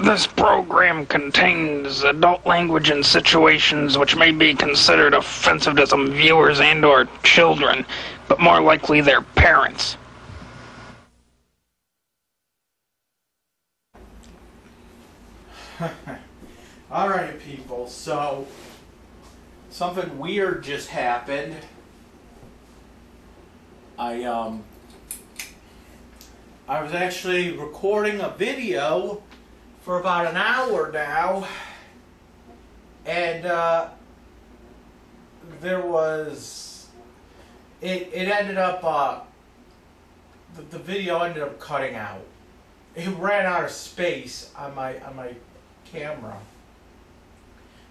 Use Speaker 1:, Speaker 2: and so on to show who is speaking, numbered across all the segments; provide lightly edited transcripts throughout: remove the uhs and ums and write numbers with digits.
Speaker 1: This program contains adult language and situations which may be considered offensive to some viewers and/or children, but more likely their parents.
Speaker 2: Alright, people, so something weird just happened. I was actually recording a video for about an hour now, and it ended up, the video ended up cutting out. It ran out of space on my camera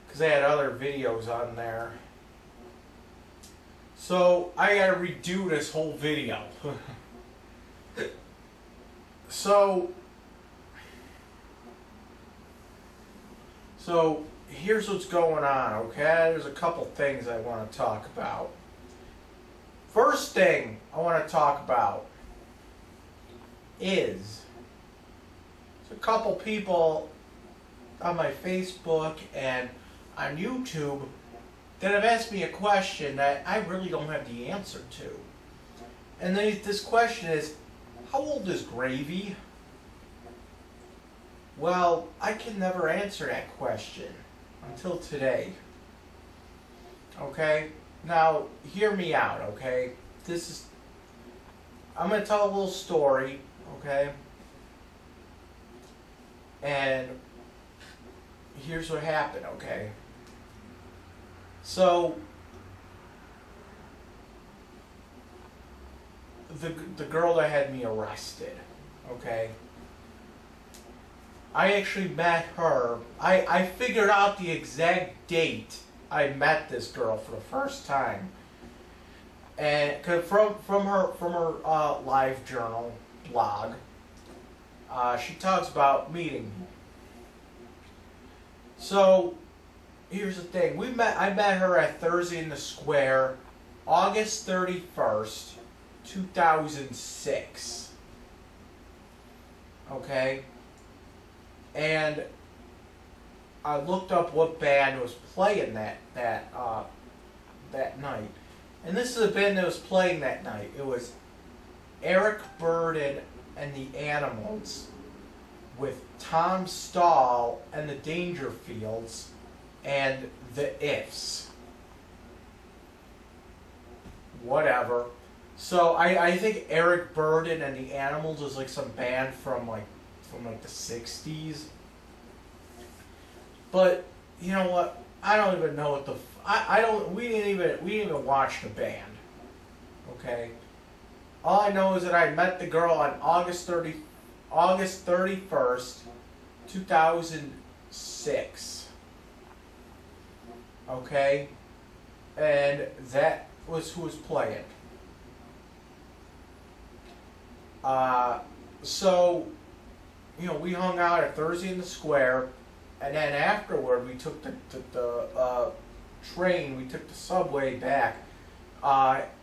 Speaker 2: because they had other videos on there. So I gotta redo this whole video. So here's what's going on, okay? There's a couple things I want to talk about. First thing I want to talk about is there's a couple people on my Facebook and on YouTube that have asked me a question that I really don't have the answer to. And this question is, how old is Gravy? Well, I can never answer that question until today. Okay? Now, hear me out, okay? I'm going to tell a little story, okay? And here's what happened, okay? So, the girl that had me arrested, okay? I actually met her. I figured out the exact date I met this girl for the first time, and from her live journal blog, she talks about meeting me. So here's the thing: I met her at Thursday in the Square, August 31st, 2006. Okay. And I looked up what band was playing that night. And this is a band that was playing that night. It was Eric Burdon and the Animals with Tom Stahl and the Dangerfields and the Ifs. Whatever. So I think Eric Burdon and the Animals is like some band from the 60s. But you know what? I don't even know what we didn't even watch the band. Okay? All I know is that I met the girl on August 31st, 2006. Okay? And that was who was playing. So we hung out at Thursday in the Square, and then afterward we took the train, we took the subway back.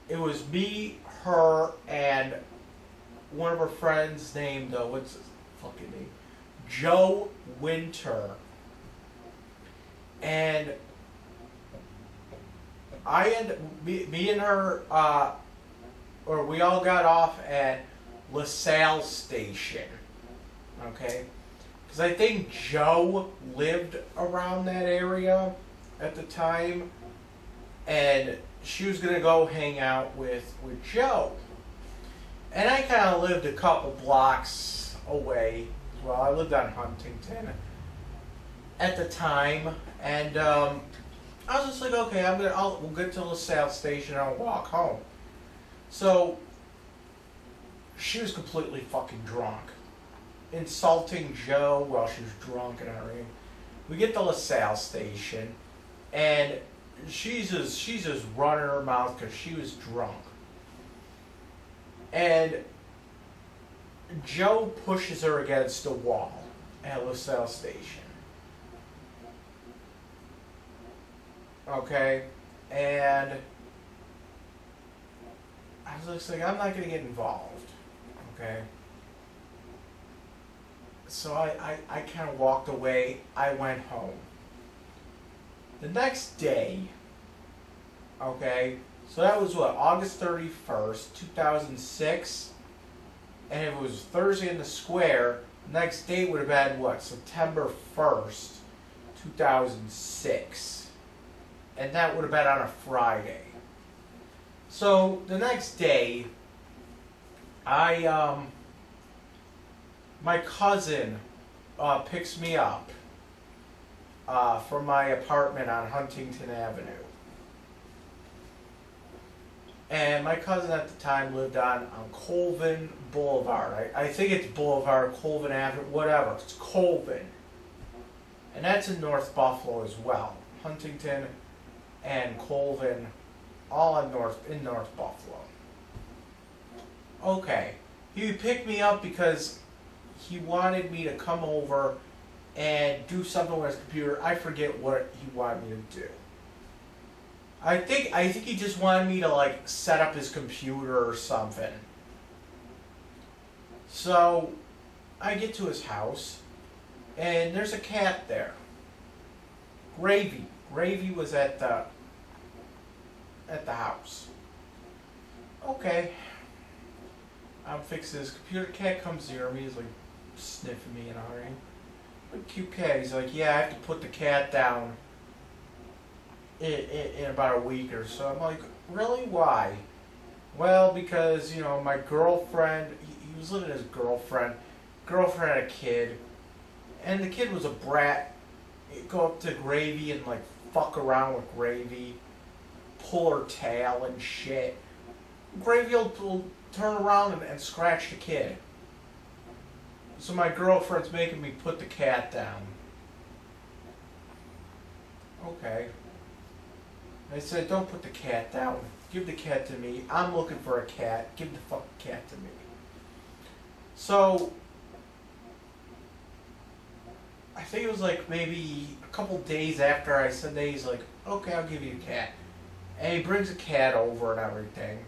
Speaker 2: It was me, her, and one of her friends named, what's his fucking name? Joe Winter. And me and her, we all got off at LaSalle Station. Okay? Because I think Joe lived around that area at the time, and she was going to go hang out with Joe. And I kind of lived a couple blocks away. Well, I lived on Huntington at the time, and I was just like, okay, we'll get to LaSalle Station and I'll walk home. So she was completely fucking drunk, insulting Joe while she was drunk and everything. We get to LaSalle Station, and she's just running her mouth because she was drunk. And Joe pushes her against the wall at LaSalle Station. Okay? And I was just like, I'm not going to get involved. Okay? So I kind of walked away. I went home. The next day, okay, so that was what, August 31st, 2006? And if it was Thursday in the square, the next date would have been what, September 1st, 2006. And that would have been on a Friday. So the next day, my cousin picks me up from my apartment on Huntington Avenue. And my cousin at the time lived on Colvin Boulevard. I think it's Boulevard, Colvin Avenue, whatever. It's Colvin. And that's in North Buffalo as well. Huntington and Colvin, all in North Buffalo. Okay. He picked me up because he wanted me to come over and do something with his computer. I forget what he wanted me to do. I think he just wanted me to like set up his computer or something. So I get to his house and there's a cat there. Gravy. Gravy was at the house. Okay. I'm fixing his computer. Cat comes near me. He's like sniffing me and all right. But cute cat. He's like, yeah, I have to put the cat down in about a week or so. I'm like, really? Why? Well, because, you know, my girlfriend, he was living with his girlfriend. Girlfriend had a kid. And the kid was a brat. He'd go up to Gravy and, like, fuck around with Gravy. Pull her tail and shit. Gravy will turn around and scratch the kid. So my girlfriend's making me put the cat down. Okay. I said, don't put the cat down. Give the cat to me. I'm looking for a cat. Give the fucking cat to me. So, I think it was like maybe a couple days after I said that, he's like, okay, I'll give you a cat. And he brings a cat over and everything.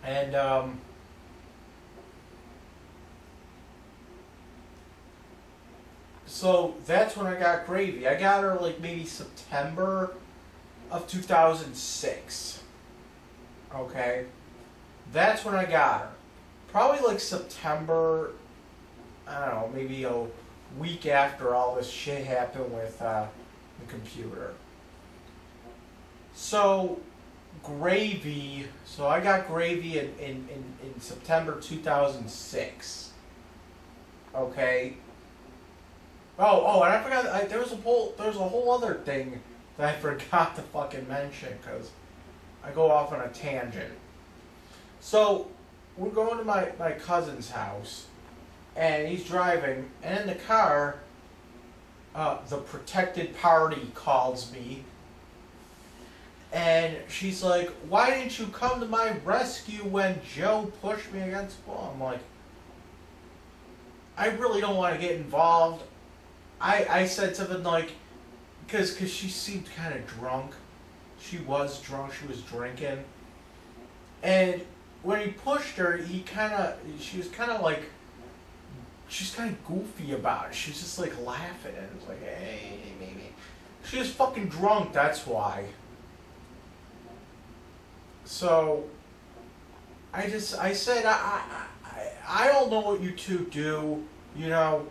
Speaker 2: And, so that's when I got Gravy. I got her like maybe September of 2006. Okay? That's when I got her. Probably like September, I don't know, maybe a week after all this shit happened with the computer. So, Gravy, so I got Gravy in September 2006. Okay? Oh, and I forgot, there was a whole other thing that I forgot to fucking mention, because I go off on a tangent. So, we're going to my cousin's house, and he's driving, and in the car, the protected party calls me, and she's like, why didn't you come to my rescue when Joe pushed me against the wall? I'm like, I really don't want to get involved. I said something like, because she seemed kind of drunk. She was drunk. She was drinking. And when he pushed her, she was kind of goofy about it. She was just like laughing, and it was like, hey, maybe. She was fucking drunk, that's why. So, I said, I don't know what you two do, you know.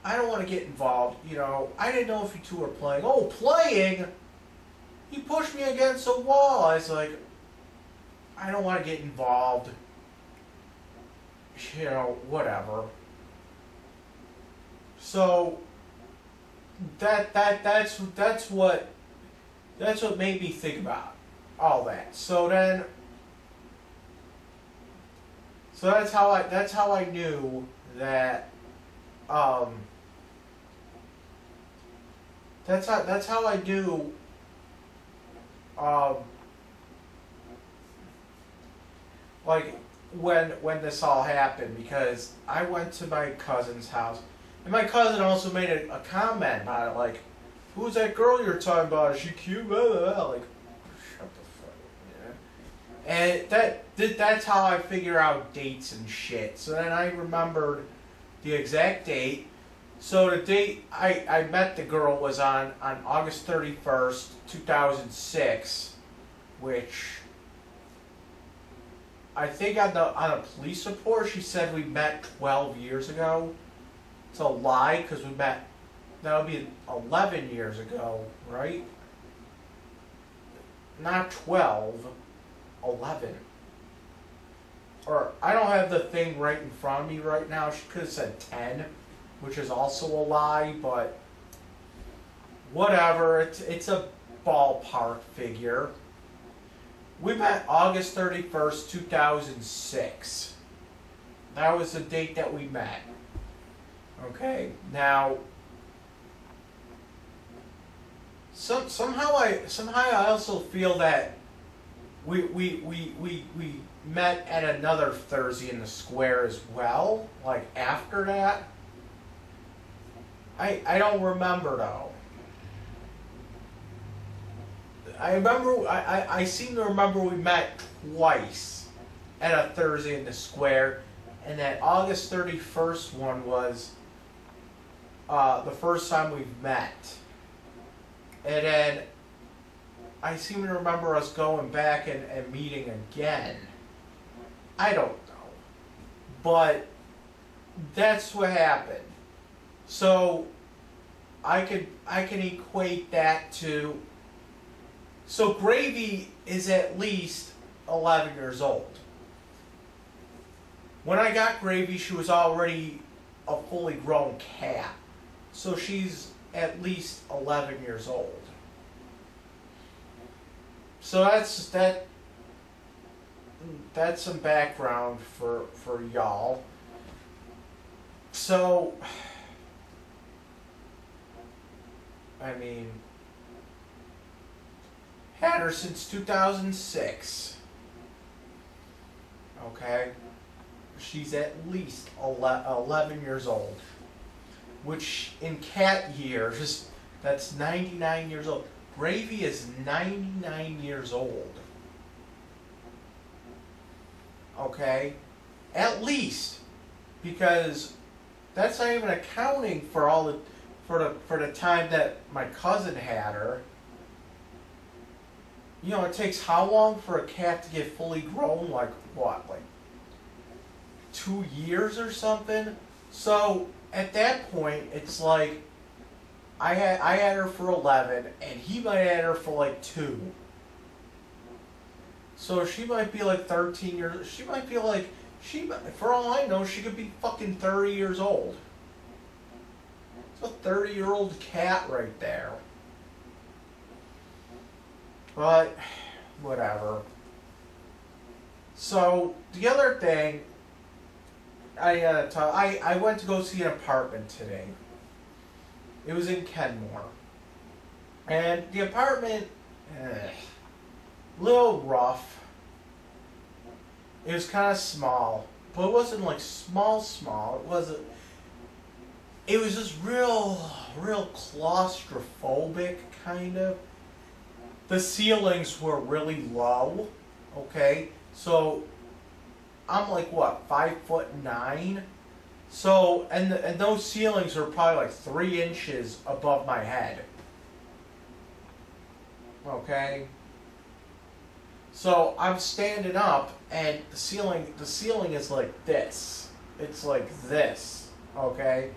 Speaker 2: I don't want to get involved, you know. I didn't know if you two were playing. Oh, playing? You pushed me against a wall. I was like, I don't want to get involved. You know, whatever. So that's what made me think about all that. So that's how I knew that that's how I knew like when this all happened, because I went to my cousin's house, and my cousin also made a comment about it, like, who's that girl you're talking about? Is she cute? Blah, blah, blah. Like, shut the fuck up, yeah. And that's how I figure out dates and shit. So then I remembered the exact date. So the date I met the girl was on August 31st, 2006, which I think on a police report she said we met 12 years ago. It's a lie because we met, that would be 11 years ago, right? Not 12, 11. Or I don't have the thing right in front of me right now. She could have said 10, which is also a lie, but whatever. It's a ballpark figure. We met August 31st, 2006. That was the date that we met. Okay, now somehow I also feel that we met at another Thursday in the Square as well, like after that. I don't remember though. I seem to remember we met twice at a Thursday in the Square, and that August 31st one was the first time we've met. And then I seem to remember us going back and meeting again. I don't know. But that's what happened. So I can equate that to, so Gravy is at least 11 years old. When I got Gravy, she was already a fully grown cat. So she's at least 11 years old. So that's some background for y'all. So I mean, had her since 2006. Okay? She's at least 11 years old. Which, in cat years, that's 99 years old. Gravy is 99 years old. Okay? At least. Because that's not even accounting for all the for the time that my cousin had her. You know, it takes how long for a cat to get fully grown? Like what? Like 2 years or something? So at that point, it's like I had her for 11, and he might have had her for like 2. So she might be like 13 years. She might be like, for all I know, she could be fucking 30 years old. It's a 30-year-old cat right there. But whatever. So the other thing, I went to go see an apartment today. It was in Kenmore, and the apartment, little rough. It was kind of small, but it wasn't like small. It was just real claustrophobic, kind of. The ceilings were really low, okay? So, I'm like, what, 5'9"? So, and those ceilings are probably like 3 inches above my head. Okay? So, I'm standing up, and the ceiling is like this. It's like this, okay?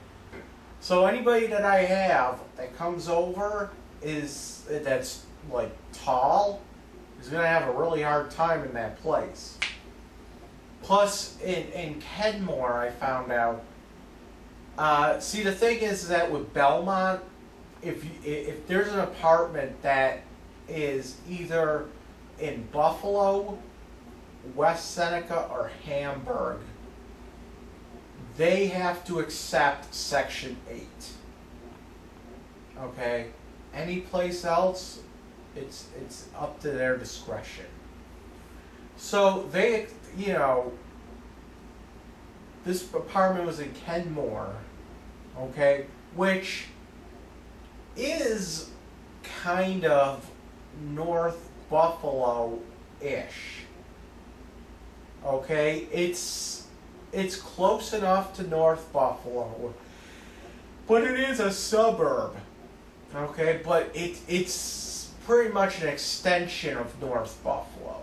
Speaker 2: So anybody that I have that comes over that's like tall is gonna have a really hard time in that place. Plus, in Kenmore, I found out. See, the thing is that with Belmont, if there's an apartment that is either in Buffalo, West Seneca, or Hamburg, they have to accept Section 8. Okay? Any place else, it's up to their discretion. So they, you know, this apartment was in Kenmore, okay, which is kind of North Buffalo-ish. Okay, it's close enough to North Buffalo but it is a suburb. Okay, but it's pretty much an extension of North Buffalo.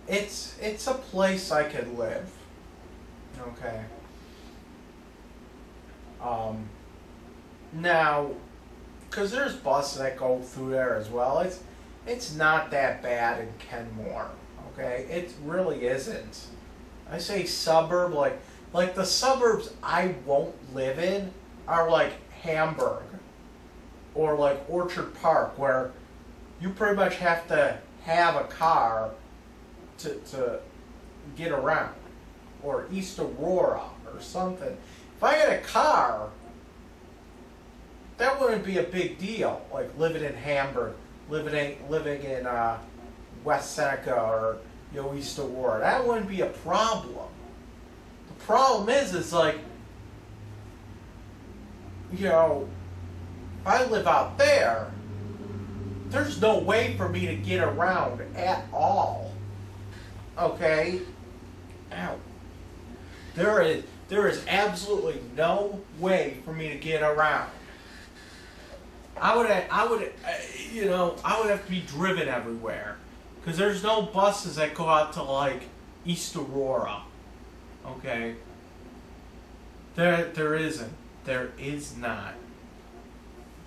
Speaker 2: It's a place I could live. Okay. Now, because there's buses that go through there as well. It's not that bad in Kenmore. Okay, it really isn't. I say suburb, like the suburbs I won't live in are like Hamburg or like Orchard Park, where you pretty much have to have a car to get around, or East Aurora or something. If I had a car, that wouldn't be a big deal. Like living in Hamburg, living in West Seneca or East Aurora, that wouldn't be a problem. The problem is like, if I live out there, there's no way for me to get around at all. Okay? Ow. There is absolutely no way for me to get around. I would have to be driven everywhere, because there's no buses that go out to like East Aurora. Okay? There isn't. There is not.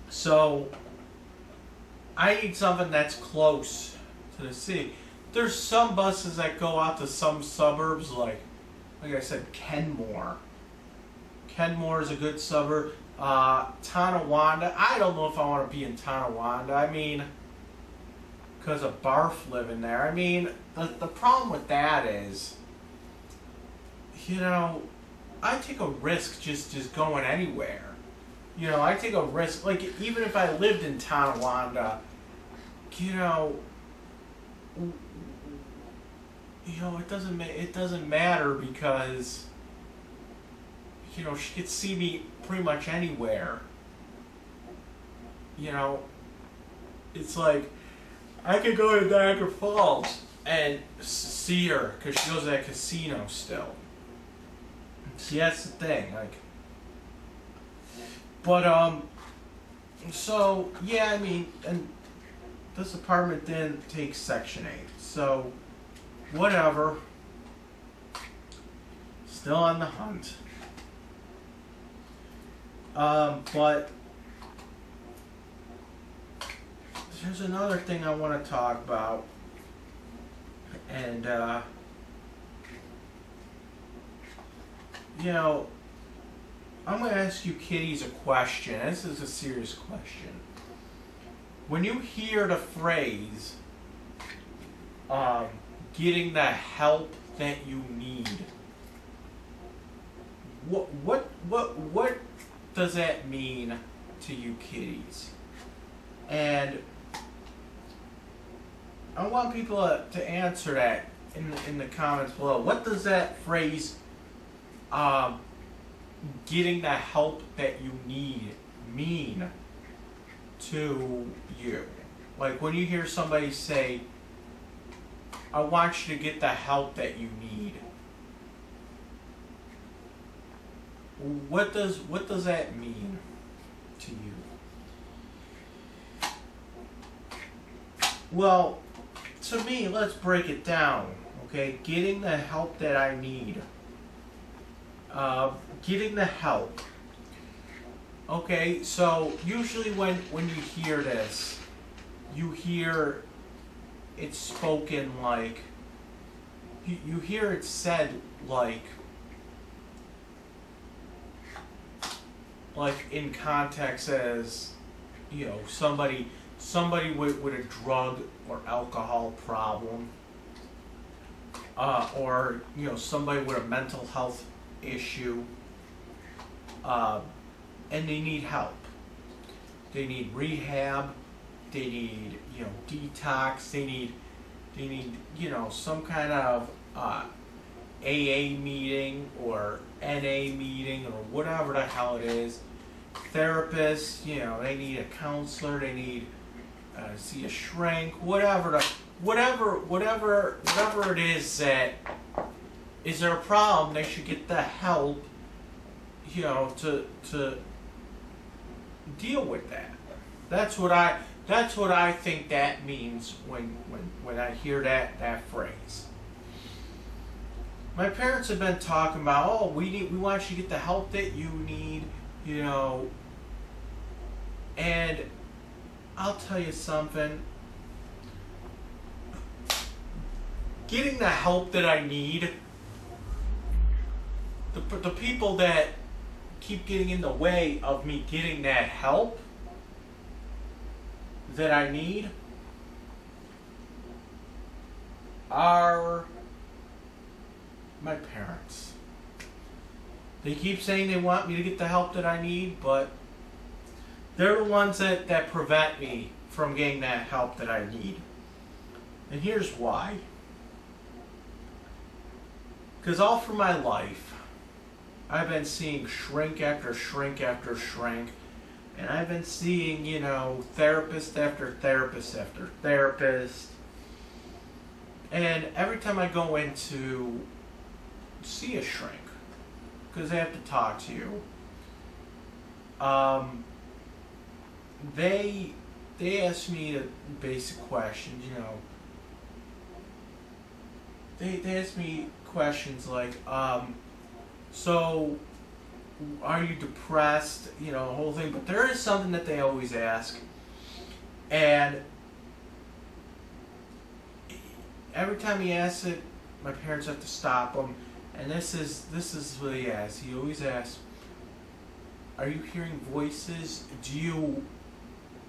Speaker 2: So I need something that's close to the city. There's some buses that go out to some suburbs, like I said, Kenmore. Kenmore is a good suburb. Tonawanda. I don't know if I want to be in Tonawanda. I mean, because of Barf living there. I mean, the problem with that is, I take a risk just going anywhere. I take a risk. Like, even if I lived in Tonawanda, it doesn't matter, because she could see me pretty much anywhere. It's like I could go to Niagara Falls and see her, because she goes to that casino still. See, that's the thing. So yeah, I mean, and this apartment didn't take Section 8, so whatever. Still on the hunt. But there's another thing I want to talk about, and I'm going to ask you kiddies a question. This is a serious question. When you hear the phrase, getting the help that you need, what does that mean to you kiddies? And I want people to answer that in the comments below. What does that phrase, getting the help that you need, mean to you? Like, when you hear somebody say, I want you to get the help that you need, what does that mean to you? Well, to me, let's break it down. Okay, getting the help that I need. Getting the help. Okay, so usually when you hear this, you hear it spoken like, you hear it said like in context as, somebody with a drug or alcohol problem, or somebody with a mental health issue, and they need help. They need rehab. They need detox. They need some kind of AA meeting or NA meeting or whatever the hell it is. Therapists, they need a counselor. They need see a shrink. Whatever it is that is there a problem. They should get the help. to deal with that. That's what I think that means when I hear that phrase. My parents have been talking about, oh, we want you to get the help that you need, and I'll tell you something. Getting the help that I need, the people that keep getting in the way of me getting that help that I need are my parents. They keep saying they want me to get the help that I need, but they're the ones that prevent me from getting that help that I need. And here's why. Because all through my life, I've been seeing shrink after shrink after shrink. And I've been seeing, therapist after therapist after therapist. And every time I go in to see a shrink, because they have to talk to you, they ask me the basic questions, They ask me questions like, so are you depressed? The whole thing. But there is something that they always ask. And every time he asks it, my parents have to stop him. And this is what he asks. He always asks, are you hearing voices?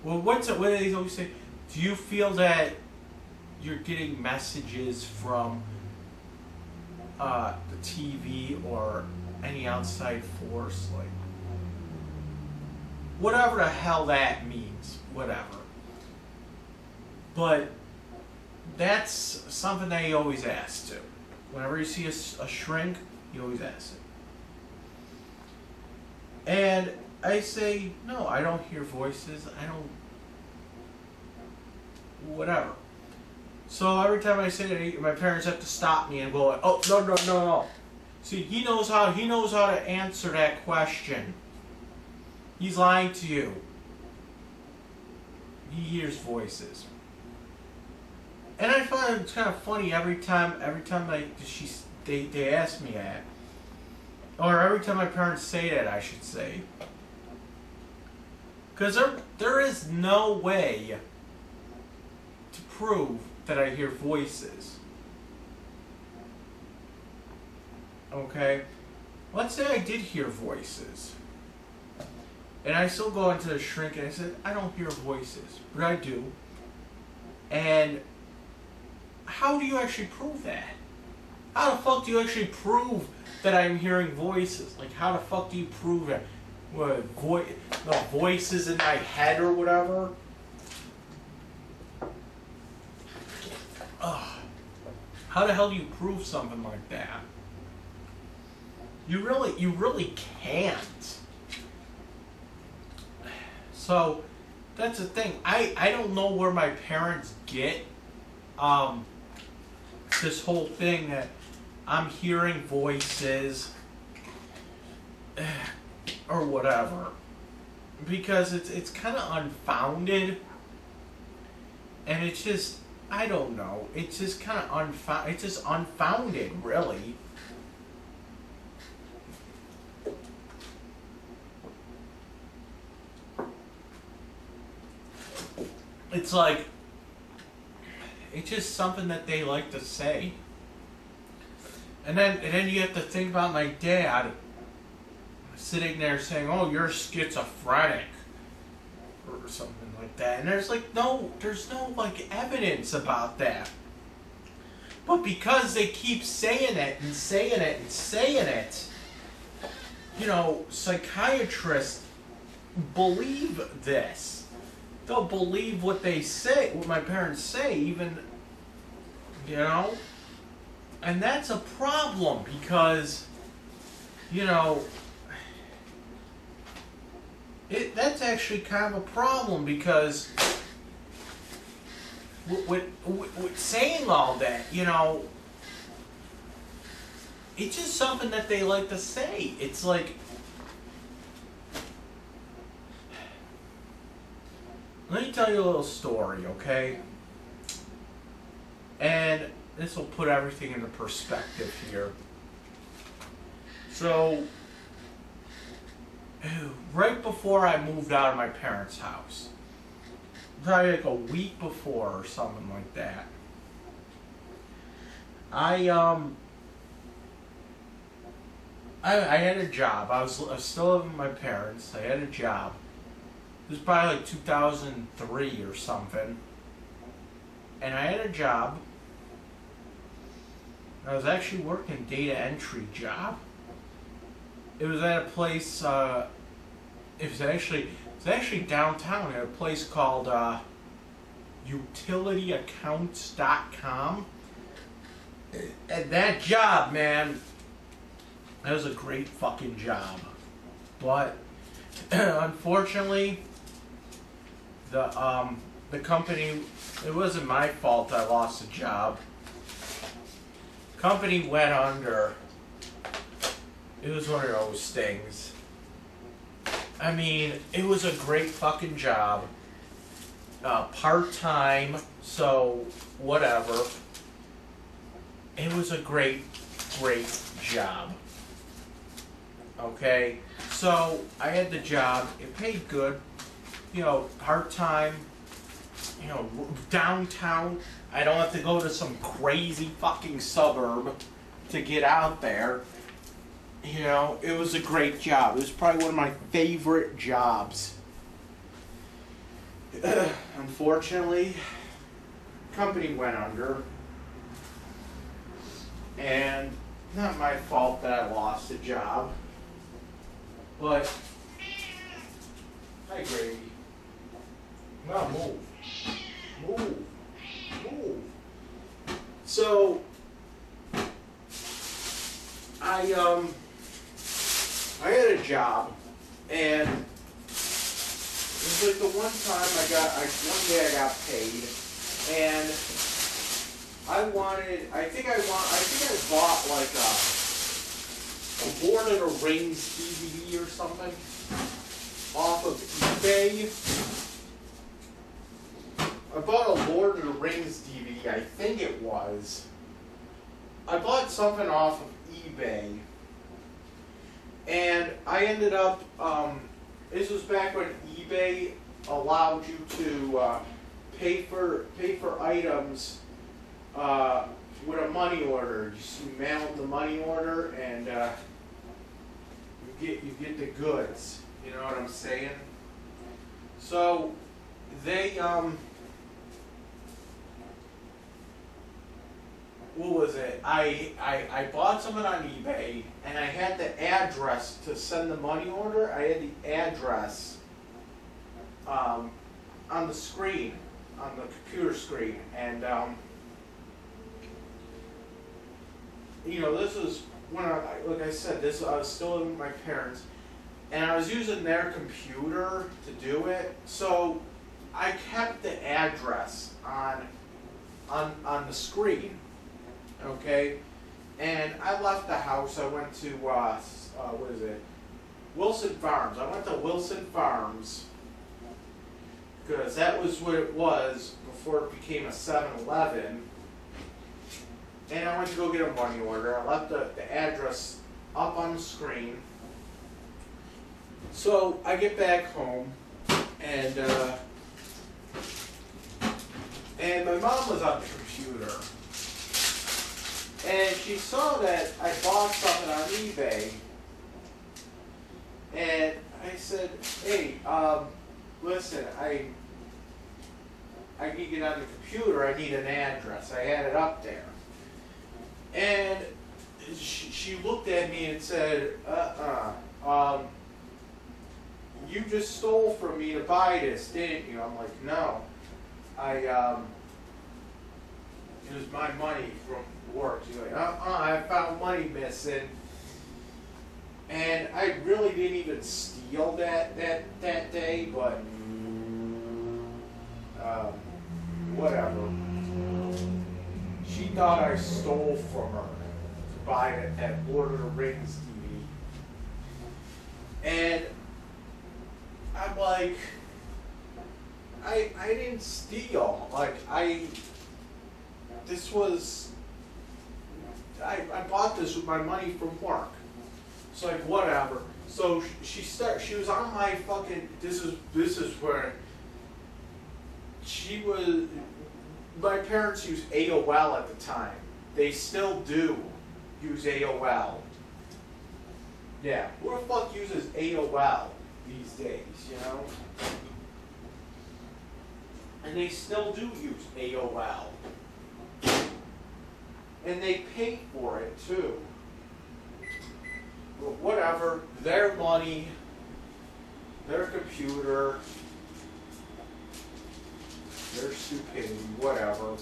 Speaker 2: What do they always say? Do you feel that you're getting messages from the TV or any outside force, like whatever the hell that means, whatever. But that's something that he always asks to. Whenever you see a shrink, he always asks it. And I say, no, I don't hear voices. I don't, whatever. So every time I say that, my parents have to stop me and go, oh, no. See, he knows how to answer that question. He's lying to you. He hears voices. And I find it's kind of funny every time they ask me that. Or every time my parents say that, I should say. Because there is no way to prove that I hear voices. Okay? Let's say I did hear voices. And I still go into the shrink and I said, I don't hear voices. But I do. And how do you actually prove that? How the fuck do you actually prove that I'm hearing voices? Like, how the fuck do you prove that? What, the voices in my head or whatever? Ugh. How the hell do you prove something like that? You really can't. So, that's the thing. I don't know where my parents get this whole thing that I'm hearing voices or whatever, because it's kind of unfounded, and it's just, I don't know, it's just kind of it's just unfounded, really. It's like, it's just something that they like to say. And then you have to think about my dad sitting there saying, oh, you're schizophrenic, or something like that. And there's no evidence about that. But because they keep saying it and saying it and saying it, psychiatrists believe this. They'll believe what they say, what my parents say, even, and that's a problem because, that's actually kind of a problem because with saying all that, it's just something that they like to say. It's like, let me tell you a little story, okay? And this will put everything into perspective here. So, right before I moved out of my parents' house, probably like a week before or something like that, I had a job. I was still living with my parents. I had a job. It was probably like 2003 or something. And I had a job. I was actually working a data entry job. It was at a place, it was actually downtown at a place called utilityaccounts.com. And that job, man, that was a great fucking job. But unfortunately, the company, it wasn't my fault I lost the job. Company went under. It was one of those things. I mean, it was a great fucking job. Part-time, so whatever. It was a great job. Okay? So, I had the job. It paid good. You know, part-time. You know, downtown. I don't have to go to some crazy fucking suburb to get out there. You know, it was a great job. It was probably one of my favorite jobs. Unfortunately, the company went under. And not my fault that I lost the job. But, hi Gravy. Now move. Move. So, I had a job, and it was like the one time one day I got paid, and I bought like a Lord of the Rings DVD or something off of eBay. I bought a Lord of the Rings DVD, I think it was. I bought something off of eBay, and I ended up, this was back when eBay allowed you to pay for items with a money order. You mail the money order, and you get the goods. You know what I'm saying? So they what was it? I bought something on eBay, and I had the address to send the money order. I had the address on the screen, on the computer screen, and you know, this was when like I said, I was still living with my parents, and I was using their computer to do it. So I kept the address on the screen. Okay, and I left the house. I went to what is it? Wilson Farms. I went to Wilson Farms because that was what it was before it became a 7-Eleven. And I went to go get a money order. I left the address up on the screen. So I get back home, and my mom was on the computer. And she saw that I bought something on eBay, and I said, "Hey, listen, I need to get on the computer. I need an address." I had it up there, and she looked at me and said, "You just stole from me to buy this, didn't you?" I'm like, "No, it was my money from work." She's like, I found money missing. And I really didn't even steal that day, but whatever. She thought I stole from her to buy that Lord of the Rings TV. And I'm like, I didn't steal. Like, this was, I bought this with my money from work. It's like, whatever. So she was on my fucking, this is where she was, my parents used AOL at the time. They still do use AOL. Yeah, who the fuck uses AOL these days, you know? And they still do use AOL. And they pay for it too. But whatever, their money, their computer, their stupidity, whatever.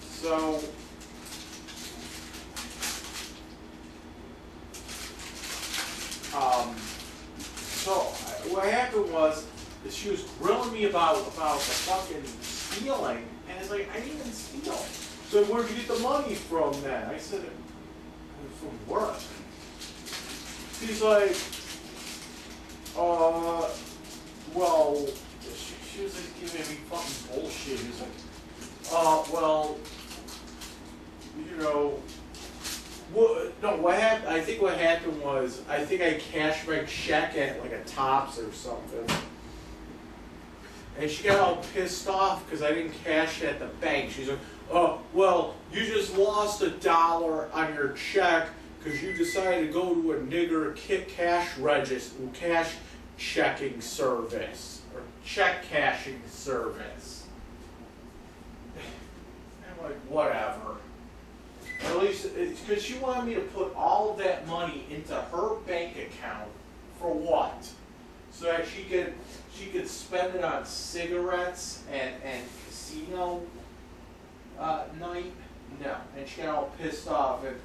Speaker 2: So, what happened was that she was grilling me about the fucking stealing, and it's like, I didn't even steal. So where'd you get the money from then? I said, from work. She's like, well, she was like giving me fucking bullshit. She was like, well, you know, what happened? I think what happened was, I think I cashed my check at like a Tops or something. And she got all pissed off because I didn't cash it at the bank. She's like, oh, well, you just lost $1 on your check because you decided to go to a nigger cash register, cash checking service, or check cashing service. I'm like, whatever. At least, it's because she wanted me to put all of that money into her bank account for what? So that she could spend it on cigarettes and casino night? No. And she got all pissed off. And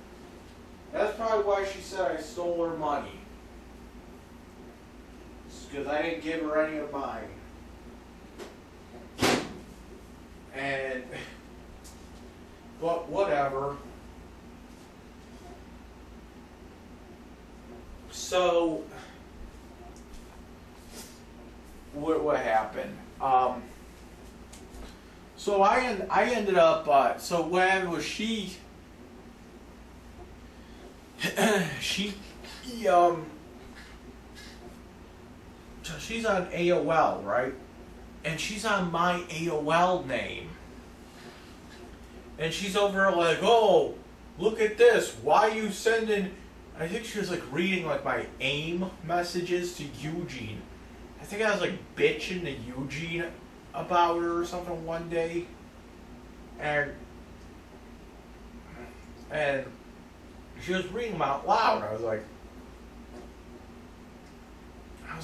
Speaker 2: that's probably why she said I stole her money. It's because I didn't give her any of mine. And, but whatever. So, what happened? So I ended up. So what happened was she's on AOL, right? And she's on my AOL name. And she's over like, oh, look at this. Why you sending? I think she was like reading like my AIM messages to Eugene. I think I was like bitching to Eugene about her or something one day. And she was reading them out loud. I was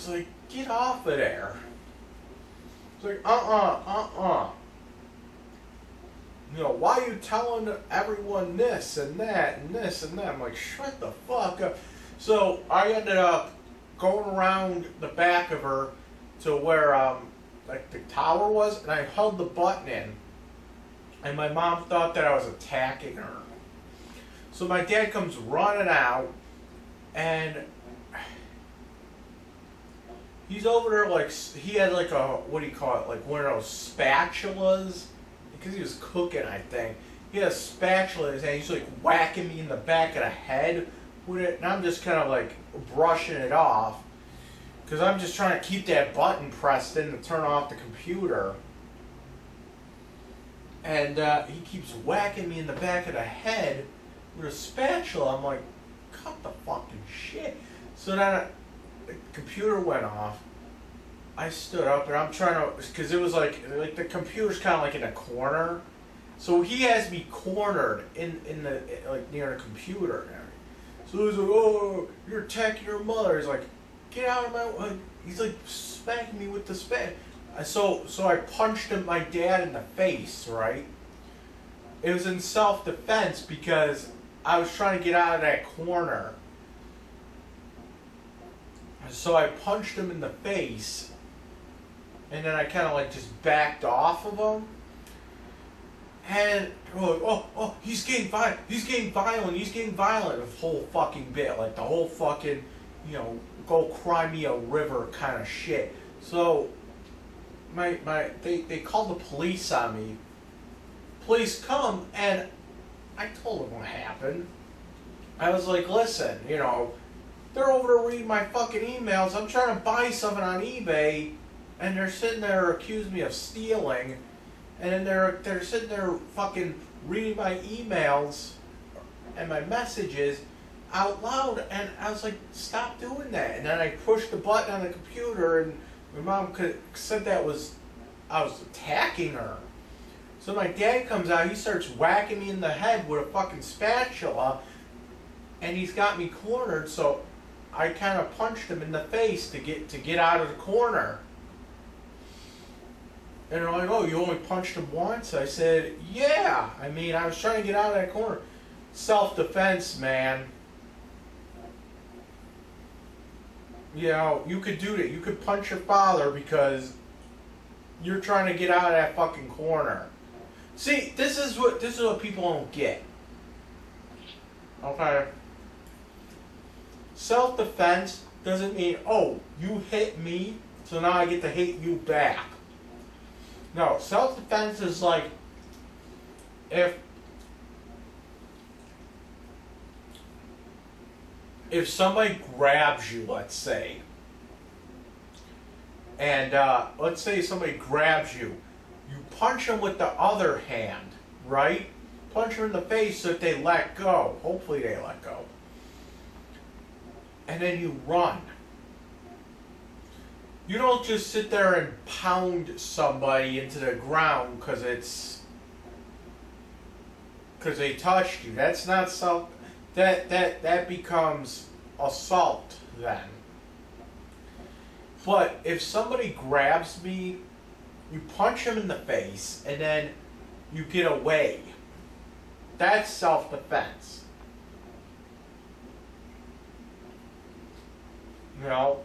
Speaker 2: like, get off of there. It's like, you know, why are you telling everyone this and that and this and that? I'm like, shut the fuck up. So I ended up going around the back of her to where like the tower was, and I held the button in, and my mom thought that I was attacking her. So my dad comes running out, and he's over there like, he had like a, what do you call it, like one of those spatulas, because he was cooking, I think. He had a spatula in his hand. He's like whacking me in the back of the head with it, and I'm just kind of like brushing it off because I'm just trying to keep that button pressed in to turn off the computer. And he keeps whacking me in the back of the head with a spatula. I'm like, cut the fucking shit. So then the computer went off. I stood up and I'm trying to, because it was like the computer's kind of like in a corner. So he has me cornered in the, like near the computer and everything. So he's like, oh, you're attacking your mother. He's like, get out of my way. He's like smacking me with the spat. So I punched my dad in the face, right? It was in self-defense because I was trying to get out of that corner. So I punched him in the face, and then I kind of like just backed off of him. And oh, he's getting violent. He's getting violent. The whole fucking bit, like the whole fucking, you know, go cry me a river kind of shit. So they called the police on me. Police come, and I told them what happened. I was like, listen, you know, they're over to read my fucking emails. I'm trying to buy something on eBay, and they're sitting there accusing me of stealing, and then they're sitting there fucking reading my emails and my messages out loud, and I was like, stop doing that. And then I pushed the button on the computer, and my mom said I was attacking her. So my dad comes out, he starts whacking me in the head with a fucking spatula, and he's got me cornered, so I kind of punched him in the face to get out of the corner. And they're like, oh, you only punched him once? I said, yeah. I mean, I was trying to get out of that corner. Self-defense, man. You know, you could do that. You could punch your father because you're trying to get out of that fucking corner. See, this is what people don't get. Okay? Self-defense doesn't mean, oh, you hit me, so now I get to hit you back. No, self-defense is like if somebody grabs you, let's say, and let's say somebody grabs you, you punch them with the other hand, right? Punch them in the face so that they let go. Hopefully they let go. And then you run. You don't just sit there and pound somebody into the ground because they touched you. That's not self. That becomes assault then. But if somebody grabs me, you punch them in the face and then you get away. That's self-defense. You know?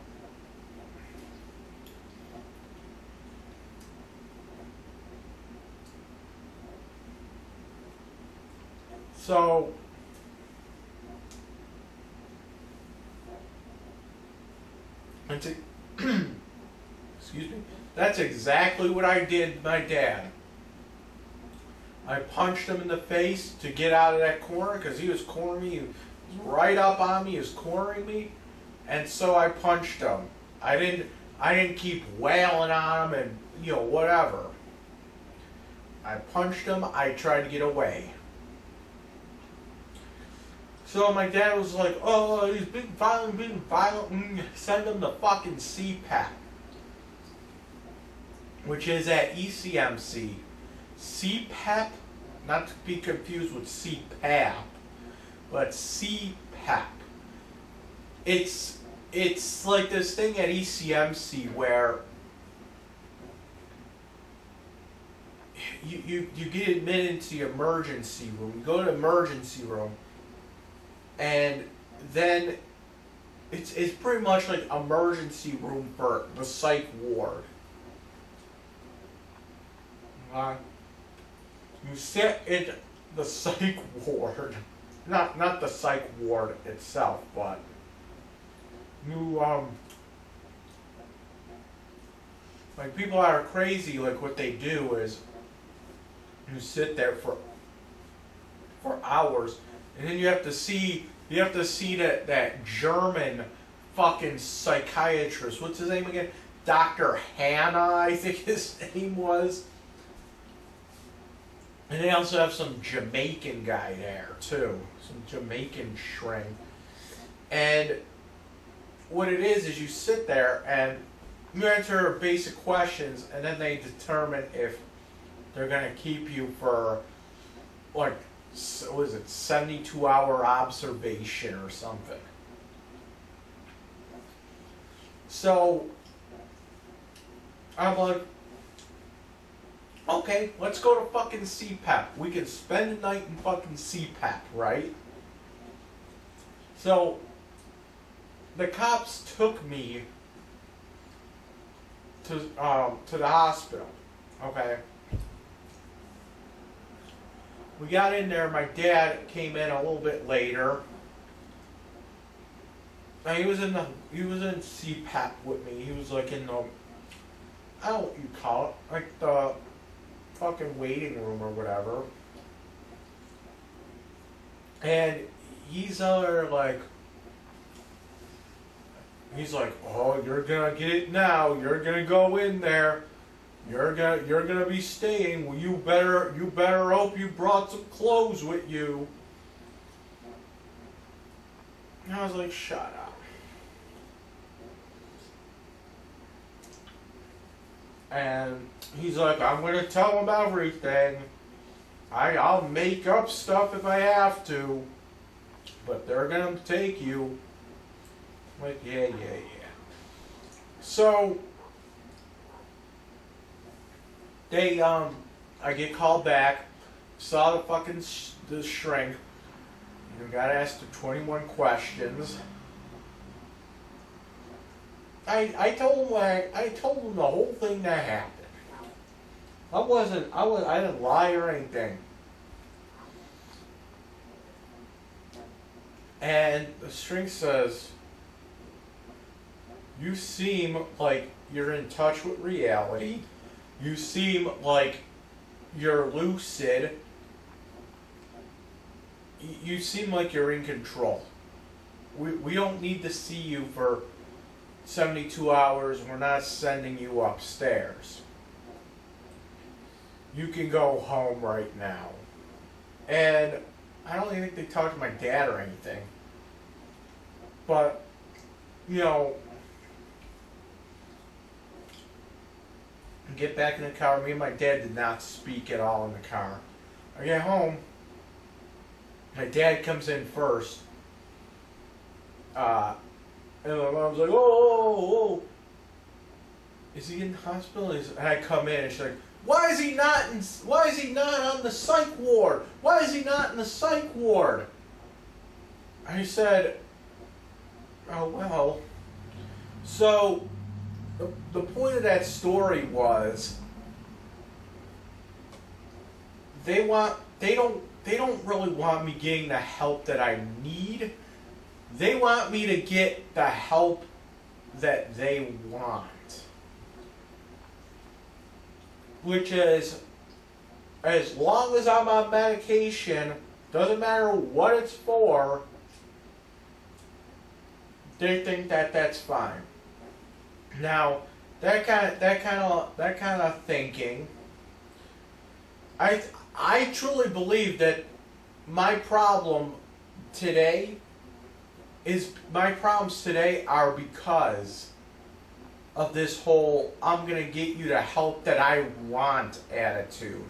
Speaker 2: So, excuse me, that's exactly what I did to my dad. I punched him in the face to get out of that corner because he was cornering me. He was right up on me, he was cornering me, and so I punched him. I didn't keep wailing on him and, you know, whatever. I punched him, I tried to get away. So my dad was like, oh, he's being violent, send him to fucking CPAP. Which is at ECMC. CPAP, not to be confused with CPAP, but CPAP. It's like this thing at ECMC where you get admitted into the emergency room. You go to the emergency room, and then it's pretty much like emergency room for the psych ward. You sit in the psych ward, not the psych ward itself, but you like people that are crazy, like what they do is you sit there for hours, and then you have to see that German fucking psychiatrist. What's his name again? Dr. Hanna, I think his name was. And they also have some Jamaican guy there, too. Some Jamaican shrink. And what it is you sit there and you answer basic questions, and then they determine if they're going to keep you for, like, what is it, 72-hour observation or something. So, I'm like, okay, let's go to fucking CPAP. We can spend the night in fucking CPAP, right? So, the cops took me to the hospital, okay? We got in there, my dad came in a little bit later. And he was in CPAP with me. He was like in the I don't know what you call it, like the fucking waiting room or whatever. And he's there like, he's like, oh, you're gonna get it now. You're gonna go in there. You're gonna be staying. Well, you better hope you brought some clothes with you. And I was like, shut up. And he's like, I'm gonna tell him everything. I'll make up stuff if I have to, but they're gonna take you. I'm like, yeah. So they I get called back, saw the fucking the shrink, and got asked 21 questions. I told him the whole thing that happened. I didn't lie or anything. And the shrink says, you seem like you're in touch with reality. You seem like you're lucid. You seem like you're in control. We don't need to see you for 72 hours. We're not sending you upstairs. You can go home right now. And I don't even think they talked to my dad or anything. But, you know, get back in the car. Me and my dad did not speak at all in the car. I get home. My dad comes in first. And my mom's like, oh. Is he in the hospital? And I come in and she's like, why is he not on the psych ward? Why is he not in the psych ward? I said, oh well. So the point of that story was they don't really want me getting the help that I need. They want me to get the help that they want. Which is, as long as I'm on medication, doesn't matter what it's for, they think that that's fine. Now, that kind of thinking, I truly believe that my problems today are because of this whole I'm going to get you the help that I want attitude.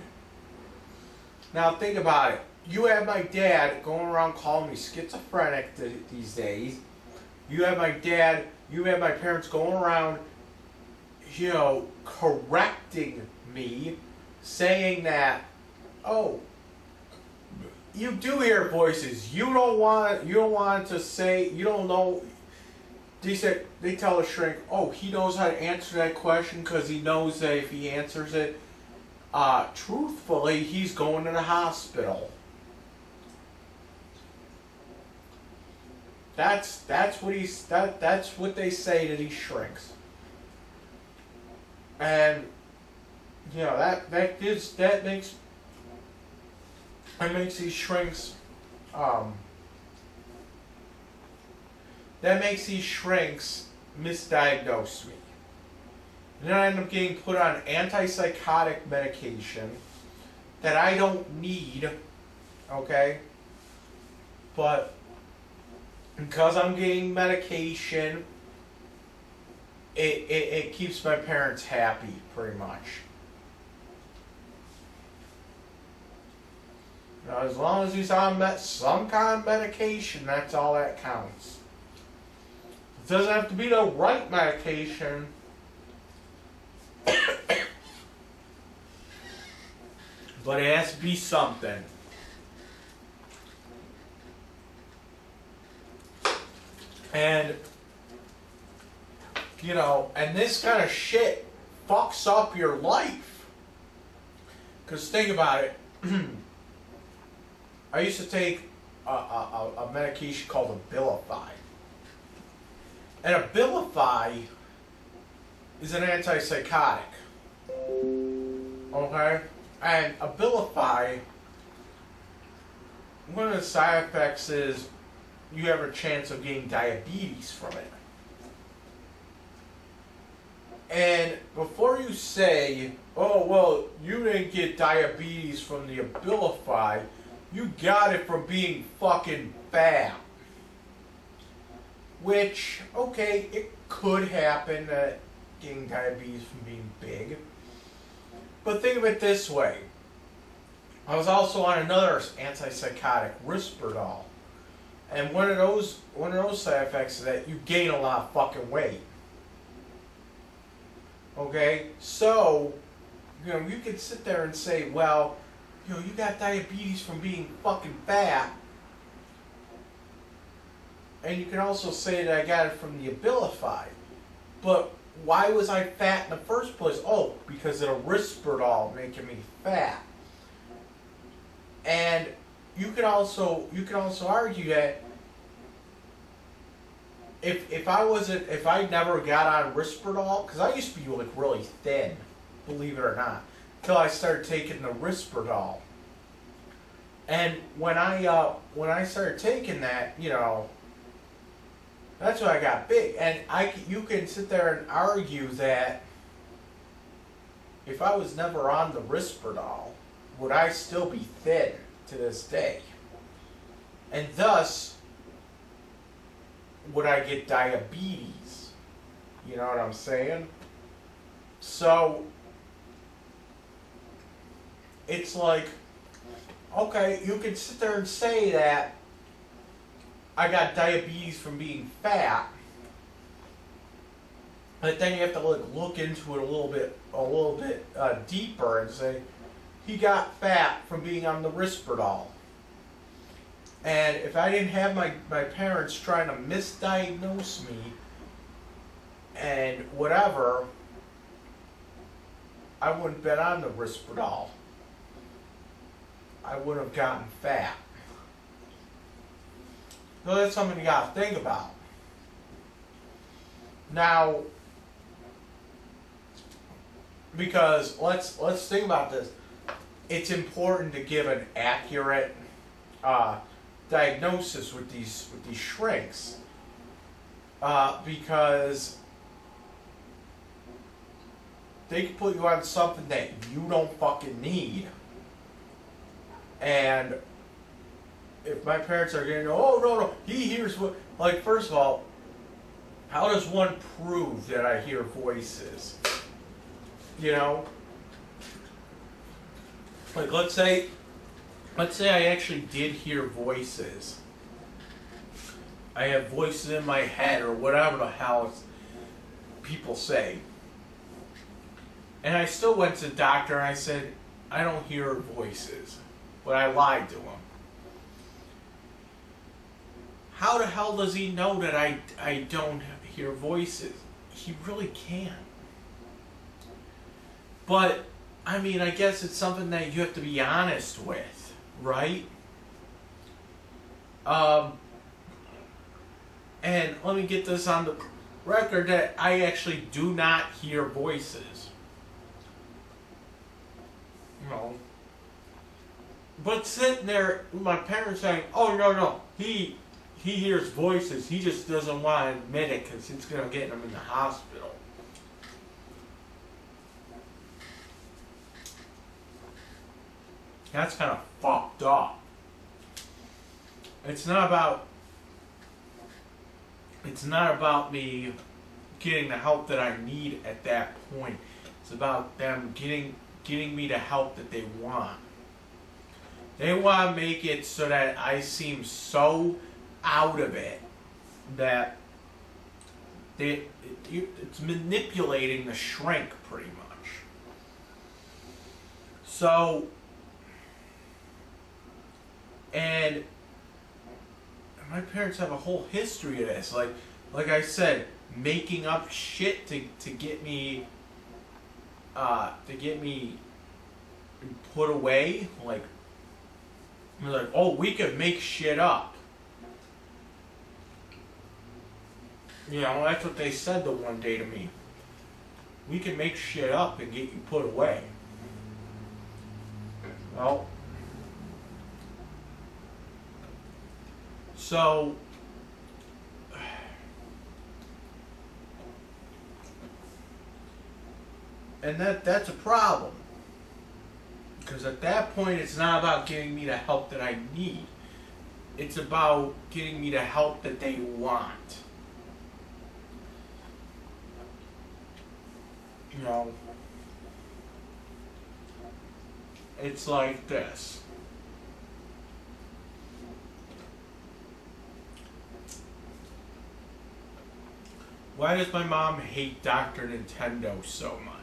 Speaker 2: Now think about it. You have my dad going around calling me schizophrenic these days. You have my parents going around, you know, correcting me, saying that, oh, you do hear voices. You don't want to say, you don't know. They tell a shrink, oh, he knows how to answer that question because he knows that if he answers it truthfully, he's going to the hospital. That's what they say to these shrinks. And you know that makes these shrinks misdiagnose me. And then I end up getting put on antipsychotic medication that I don't need, okay? But because I'm getting medication, it keeps my parents happy, pretty much. Now, as long as he's on some kind of medication, that's all that counts. It doesn't have to be the right medication. But it has to be something. And, you know, and this kind of shit fucks up your life. Because think about it. I used to take a medication called Abilify. And Abilify is an antipsychotic. Okay? And Abilify, one of the side effects is you have a chance of getting diabetes from it. And before you say, oh, well, you didn't get diabetes from the Abilify, you got it from being fucking fat. Which, okay, it could happen, getting diabetes from being big. But think of it this way. I was also on another antipsychotic, Risperdal. And one of those side effects is that you gain a lot of fucking weight. Okay? So, you know, you could sit there and say, well, you know, you got diabetes from being fucking fat. And you can also say that I got it from the Abilify. But why was I fat in the first place? Oh, because of the Risperdal making me fat. And you can also argue that if I never got on Risperdal, because I used to be like really thin, believe it or not, until I started taking the Risperdal. And when I started taking that, you know, that's when I got big. And you can sit there and argue that if I was never on the Risperdal, would I still be thin to this day? And thus, would I get diabetes? You know what I'm saying? So, it's like, okay, you can sit there and say that I got diabetes from being fat, but then you have to like look into it a little bit deeper and say he got fat from being on the Risperdal. And if I didn't have my parents trying to misdiagnose me and whatever, I wouldn't have been on the Risperdal. I wouldn't have gotten fat. So that's something you gotta think about. Now, because let's think about this. It's important to give an accurate diagnosis with these shrinks, because they can put you on something that you don't fucking need. And if my parents are getting, oh no, he hears what, like, first of all, how does one prove that I hear voices? You know? Like, let's say I actually did hear voices. I have voices in my head or whatever the hell people say. And I still went to the doctor and I said, I don't hear voices. But I lied to him. How the hell does he know that I don't hear voices? He really can't. But, I mean, I guess it's something that you have to be honest with, right? And let me get this on the record that I actually do not hear voices. You know. But sitting there, my parents saying, oh, no, he hears voices, he just doesn't want to admit it because it's going to get him in the hospital. That's kind of fucked up. It's not about me getting the help that I need at that point. It's about them getting me the help that they want. They want to make it so that I seem so out of it that it's manipulating the shrink pretty much. So, and my parents have a whole history of this. Like I said, making up shit to get me put away. Like, oh, we could make shit up. You know, that's what they said the one day to me. We can make shit up and get you put away. Well, so and that's a problem. Because at that point, it's not about getting me the help that I need. It's about getting me the help that they want. You know, it's like this. Why does my mom hate Dr. Nintendo so much?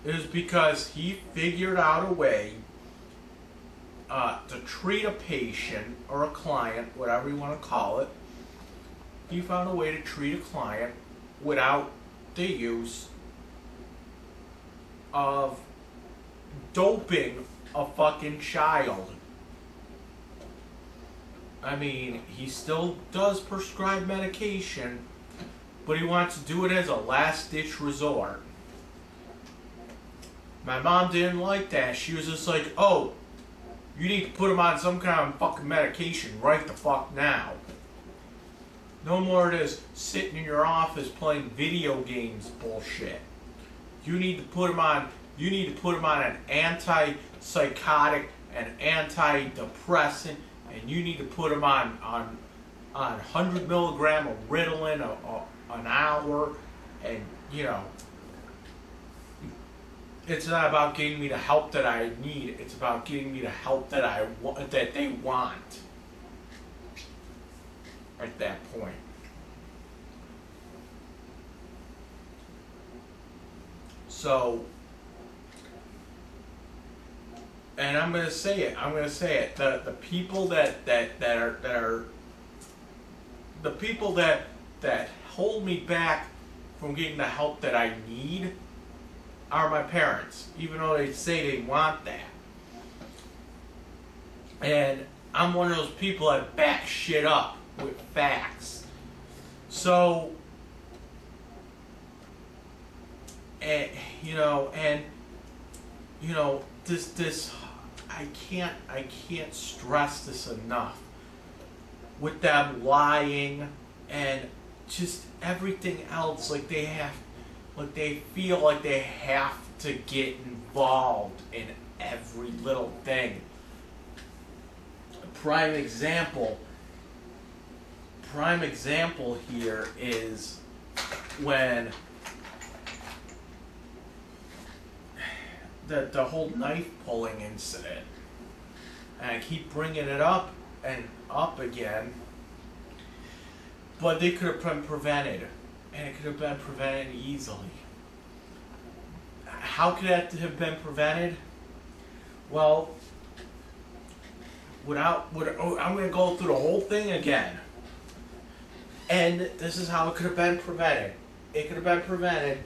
Speaker 2: It is because he figured out a way to treat a patient or a client, whatever you want to call it. He found a way to treat a client without the use of doping a fucking child. I mean, he still does prescribe medication, but he wants to do it as a last-ditch resort. My mom didn't like that. She was just like, oh, you need to put him on some kind of fucking medication right the fuck now. No more of this sitting in your office playing video games bullshit. You need to put him on an antipsychotic and antidepressant, and you need to put him on 100 milligram of Ritalin an hour, and you know, it's not about getting me the help that I need. It's about getting me the help that that they want. At that point. So, and I'm gonna say it. The people that are the people that hold me back from getting the help that I need are my parents, even though they say they want that. And I'm one of those people that back shit up with facts. So, and this I can't stress this enough. With them lying and just everything else, like they feel like they have to get involved in every little thing. A prime example here is when the whole knife pulling incident. And I keep bringing it up and up again, but they could have been prevented, and it could have been prevented easily. How could that have been prevented? Well, I'm going to go through the whole thing again. And this is how it could have been prevented. It could have been prevented.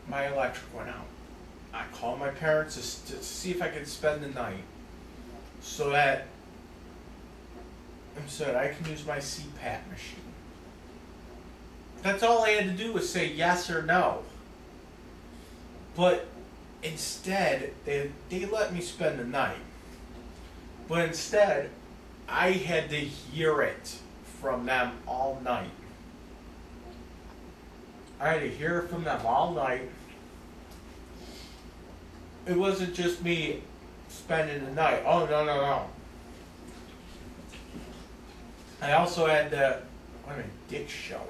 Speaker 2: My electric went out. I called my parents to see if I could spend the night so that I can use my CPAP machine. That's all I had to do was say yes or no. But instead, they let me spend the night. But instead, I had to hear it from them all night. I had to hear it from them all night. It wasn't just me spending the night. Oh, no. I also had to, what am I, dick showing?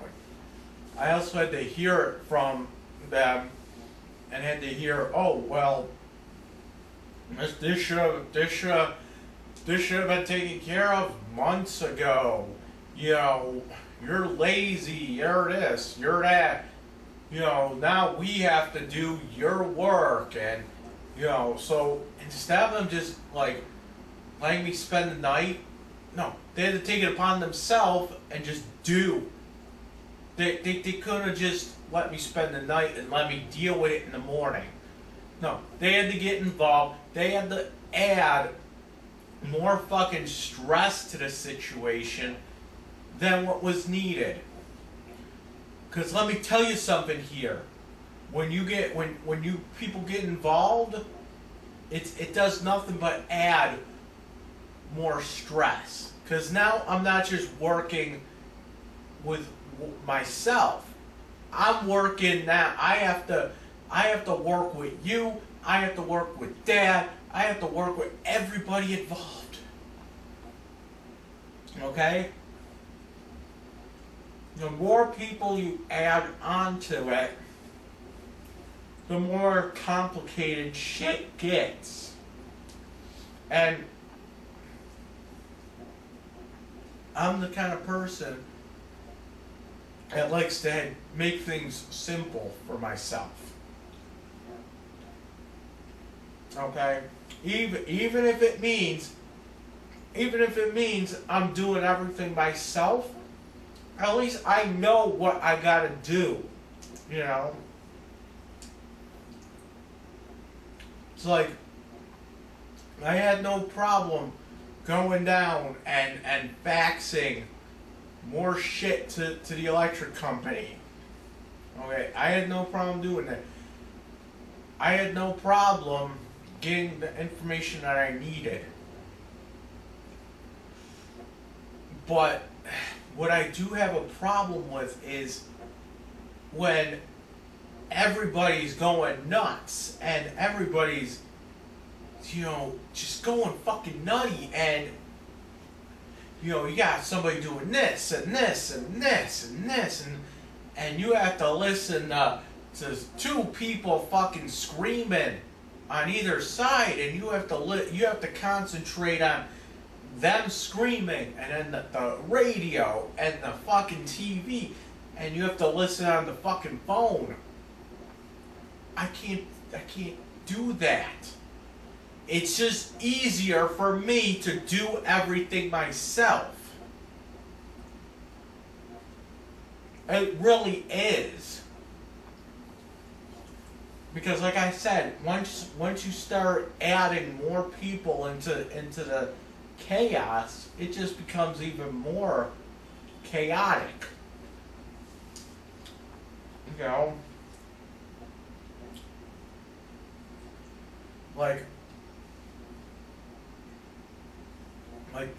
Speaker 2: I also had to hear it from them and had to hear, oh, well, this should have been taken care of months ago. You know, you're lazy, you're this, you're that. You know, now we have to do your work. And, you know, so instead of them just, like, letting me spend the night, no, they had to take it upon themselves and just do. They couldn't have just let me spend the night and let me deal with it in the morning. No, they had to get involved. They had to add more fucking stress to the situation than what was needed. Because let me tell you something here. when you people get involved, it does nothing but add more stress. Because now I'm not just working with myself. I'm working now. I have to work with you. I have to work with Dad. I have to work with everybody involved. Okay? The more people you add onto it, the more complicated shit gets. And I'm the kind of person that likes to make things simple for myself. Okay? Even if it means I'm doing everything myself, at least I know what I gotta do. You know? It's like I had no problem going down and faxing more shit to the electric company. Okay, I had no problem doing that. I had no problem getting the information that I needed. But what I do have a problem with is when everybody's going nuts and everybody's, just going fucking nutty, and you got somebody doing this and this and this and this, and you have to listen to two people fucking screaming on either side, and you have to concentrate on them screaming, and then the radio and the fucking TV, and you have to listen on the fucking phone. I can't do that. It's just easier for me to do everything myself. It really is. Because like I said, once you start adding more people into the chaos, it just becomes even more chaotic. Like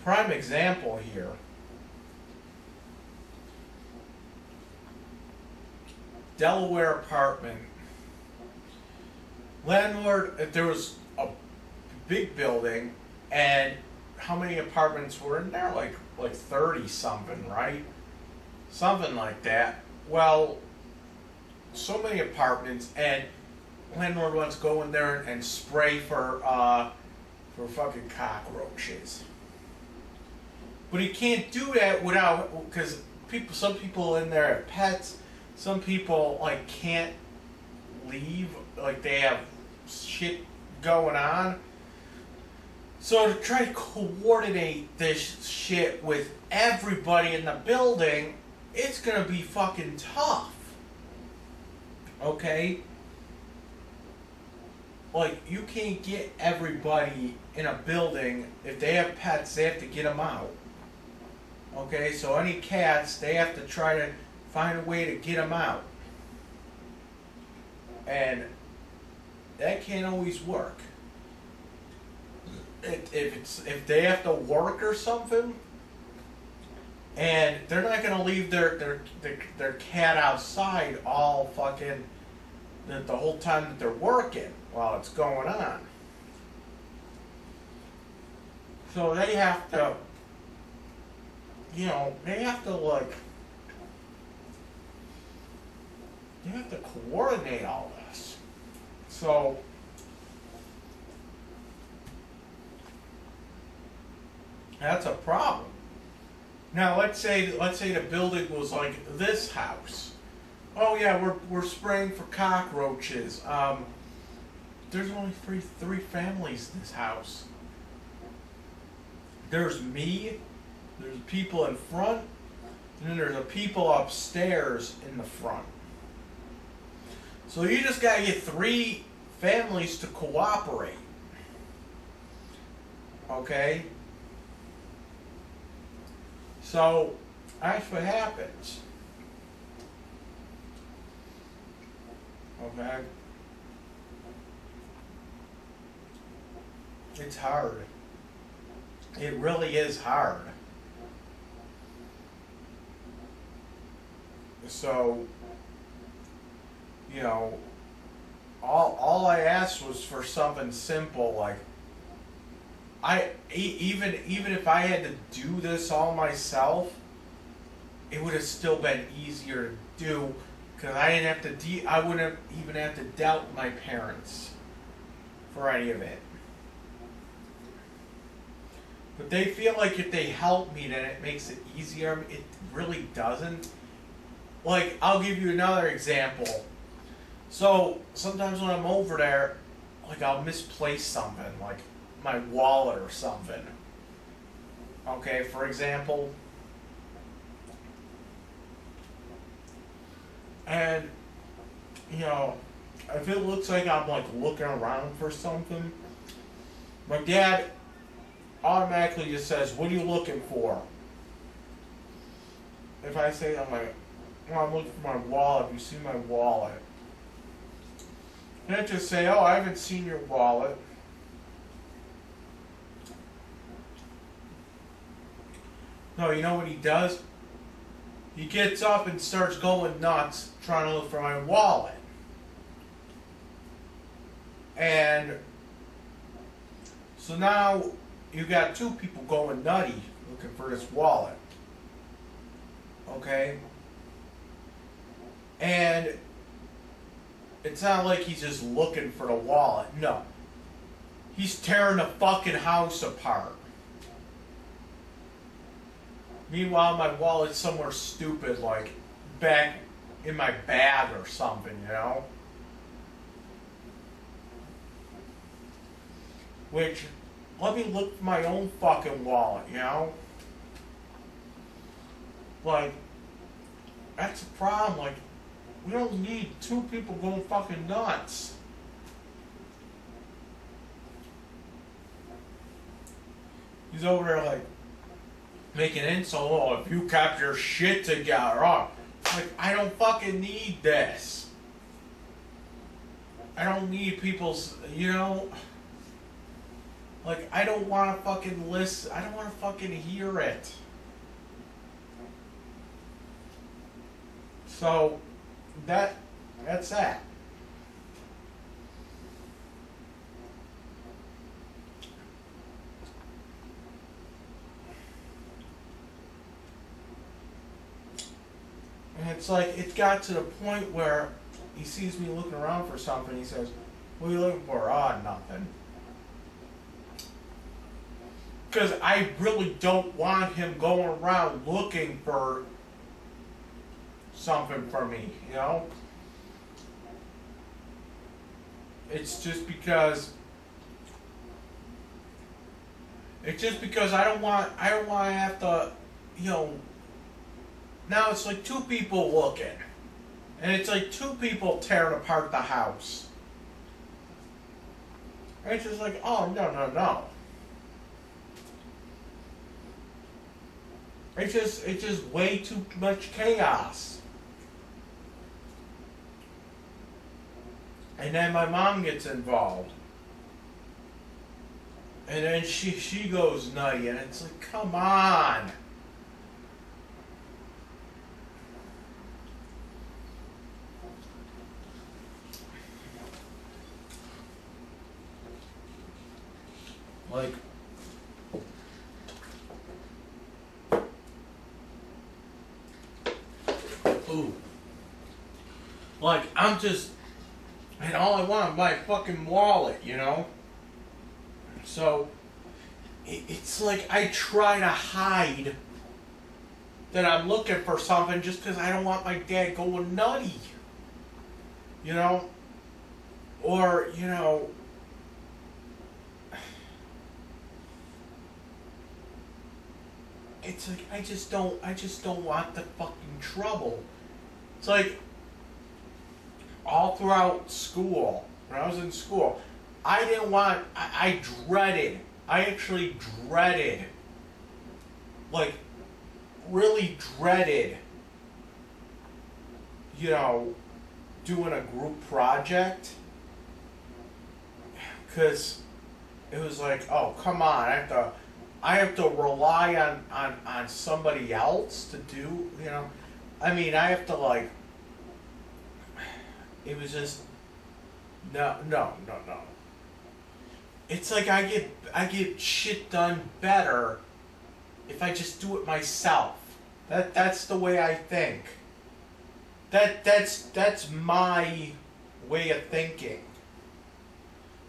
Speaker 2: prime example here. Delaware apartment. Landlord, there was a big building, and how many apartments were in there? Like 30 something, right? Something like that. Well, so many apartments, and landlord wants to go in there and spray for fucking cockroaches. But he can't do that because some people in there have pets. Some people can't leave, they have shit going on. So to try to coordinate this shit with everybody in the building, it's gonna be fucking tough. Okay? You can't get everybody in a building. If they have pets, they have to get them out. Okay, so any cats, they have to try to find a way to get them out. And that can't always work. If they have to work or something, and they're not gonna leave their cat outside all fucking the whole time that they're working while it's going on. So they have to, they have to coordinate all this. So that's a problem. Now let's say the building was like this house. Oh yeah, we're spraying for cockroaches. There's only three families in this house. There's me, there's people in front, and then there's the people upstairs in the front. So you just gotta get 3 families to cooperate. Okay? So that's what happens. Okay? It's hard. It really is hard. So, you know, all I asked was for something simple, like even if I had to do this all myself, it would have still been easier to do because I didn't have to I wouldn't even have to doubt my parents for any of it. But they feel like if they help me, then it makes it easier. It really doesn't. Like, I'll give you another example. So, sometimes when I'm over there, like, I'll misplace something, like my wallet or something. Okay, for example. And, you know, if it looks like I'm, like, looking around for something, my dad automatically just says, "What are you looking for?" If I say, I'm looking for my wallet, you see my wallet. And I just say, "Oh, I haven't seen your wallet." No, you know what he does? He gets up and starts going nuts trying to look for my wallet. And so now you got two people going nutty looking for this wallet. Okay? And it's not like he's just looking for the wallet. No. He's tearing the fucking house apart. Meanwhile, my wallet's somewhere stupid, like back in my bag or something, you know? Which, let me look for my own fucking wallet, you know? Like, that's the problem. Like, we don't need two people going fucking nuts. He's over there, like, making insult. "Oh, if you kept your shit together." Oh, like, I don't fucking need this. I don't need people's, you know? Like, I don't want to fucking listen. I don't want to fucking hear it. So, that's that. And it's like, it got to the point where he sees me looking around for something. He says, "What are you looking for?" "Ah, nothing." Because I really don't want him going around looking for something for me, you know? It's just because I don't want to have to, you know. Now it's like two people looking. And it's like two people tearing apart the house. And it's just like, oh, no. It's just way too much chaos. And then my mom gets involved. And then she goes nutty, and it's like, come on. Like, ooh. Like, I'm just, and all I want is my fucking wallet, you know? So, it's like I try to hide that I'm looking for something just because I don't want my dad going nutty. You know? Or, you know, it's like I just don't want the fucking trouble. It's like all throughout school, when I was in school, I didn't want, I actually dreaded, like, really dreaded, you know, doing a group project because it was like, oh come on, I have to rely on somebody else to do, you know. I mean, I have to like. It was just no. It's like I get shit done better if I just do it myself. That's the way I think. That's my way of thinking.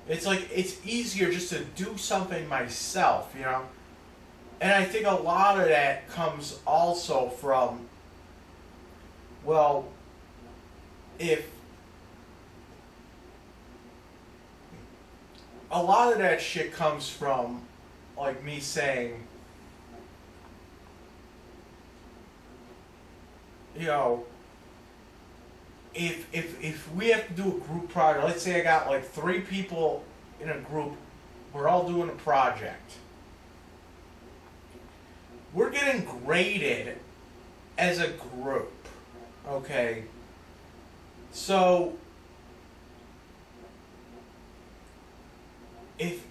Speaker 2: It's like it's easier just to do something myself, you know. And I think a lot of that comes also from, well, if a lot of that shit comes from like me saying, you know, if we have to do a group project, let's say I got like 3 people in a group, we're all doing a project. We're getting graded as a group, okay? So if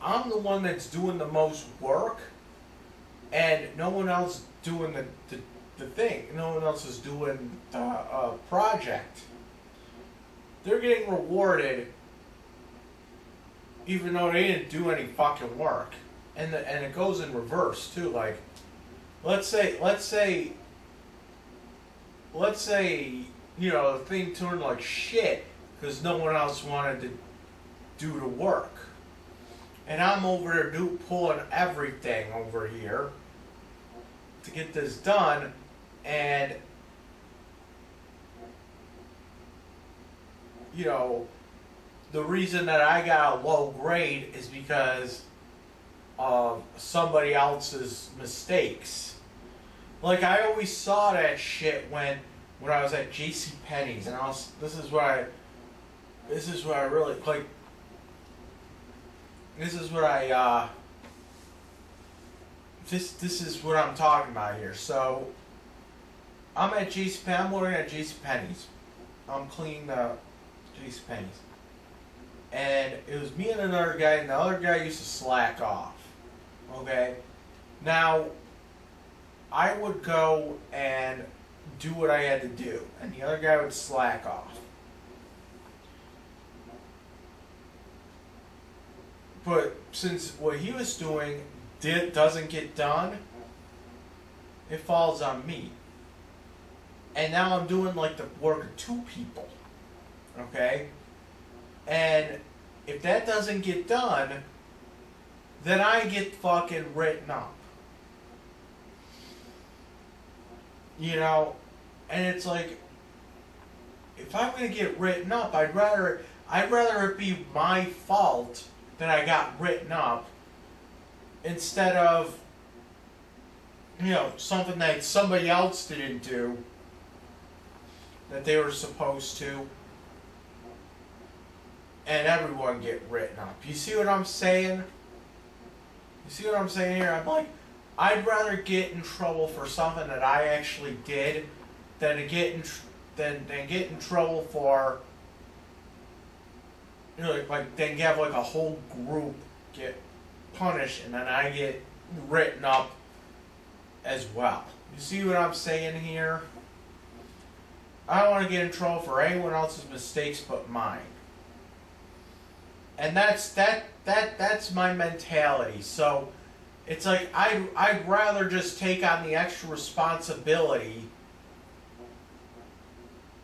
Speaker 2: I'm the one that's doing the most work and no one else doing the thing, no one else is doing the project, they're getting rewarded even though they didn't do any fucking work. And it goes in reverse too. Like, let's say, you know, the thing turned like shit because no one else wanted to do the work, and I'm over there pulling everything over here to get this done, and you know, the reason that I got a low grade is because of somebody else's mistakes. Like, I always saw that shit when I was at JCPenney's, and this is where I really like. This is what I'm talking about here. So I'm at JCPenney's. I'm working at JCPenney's. I'm cleaning JCPenney's, and it was me and another guy, and the other guy used to slack off. Okay, now I would go and do what I had to do, and the other guy would slack off. But since what he was doing doesn't get done, it falls on me. And now I'm doing like the work of 2 people. Okay? And if that doesn't get done, then I get fucking written up. You know? And it's like, if I'm gonna get written up, I'd rather it be my fault that I got written up instead of, you know, something that somebody else didn't do that they were supposed to, and everyone get written up. You see what I'm saying? You see what I'm saying here? I'm like, I'd rather get in trouble for something that I actually did than to get in trouble for, you know, like then have like a whole group get punished and then I get written up as well. You see what I'm saying here? I don't want to get in trouble for anyone else's mistakes but mine. And that's my mentality. So it's like I'd rather just take on the extra responsibility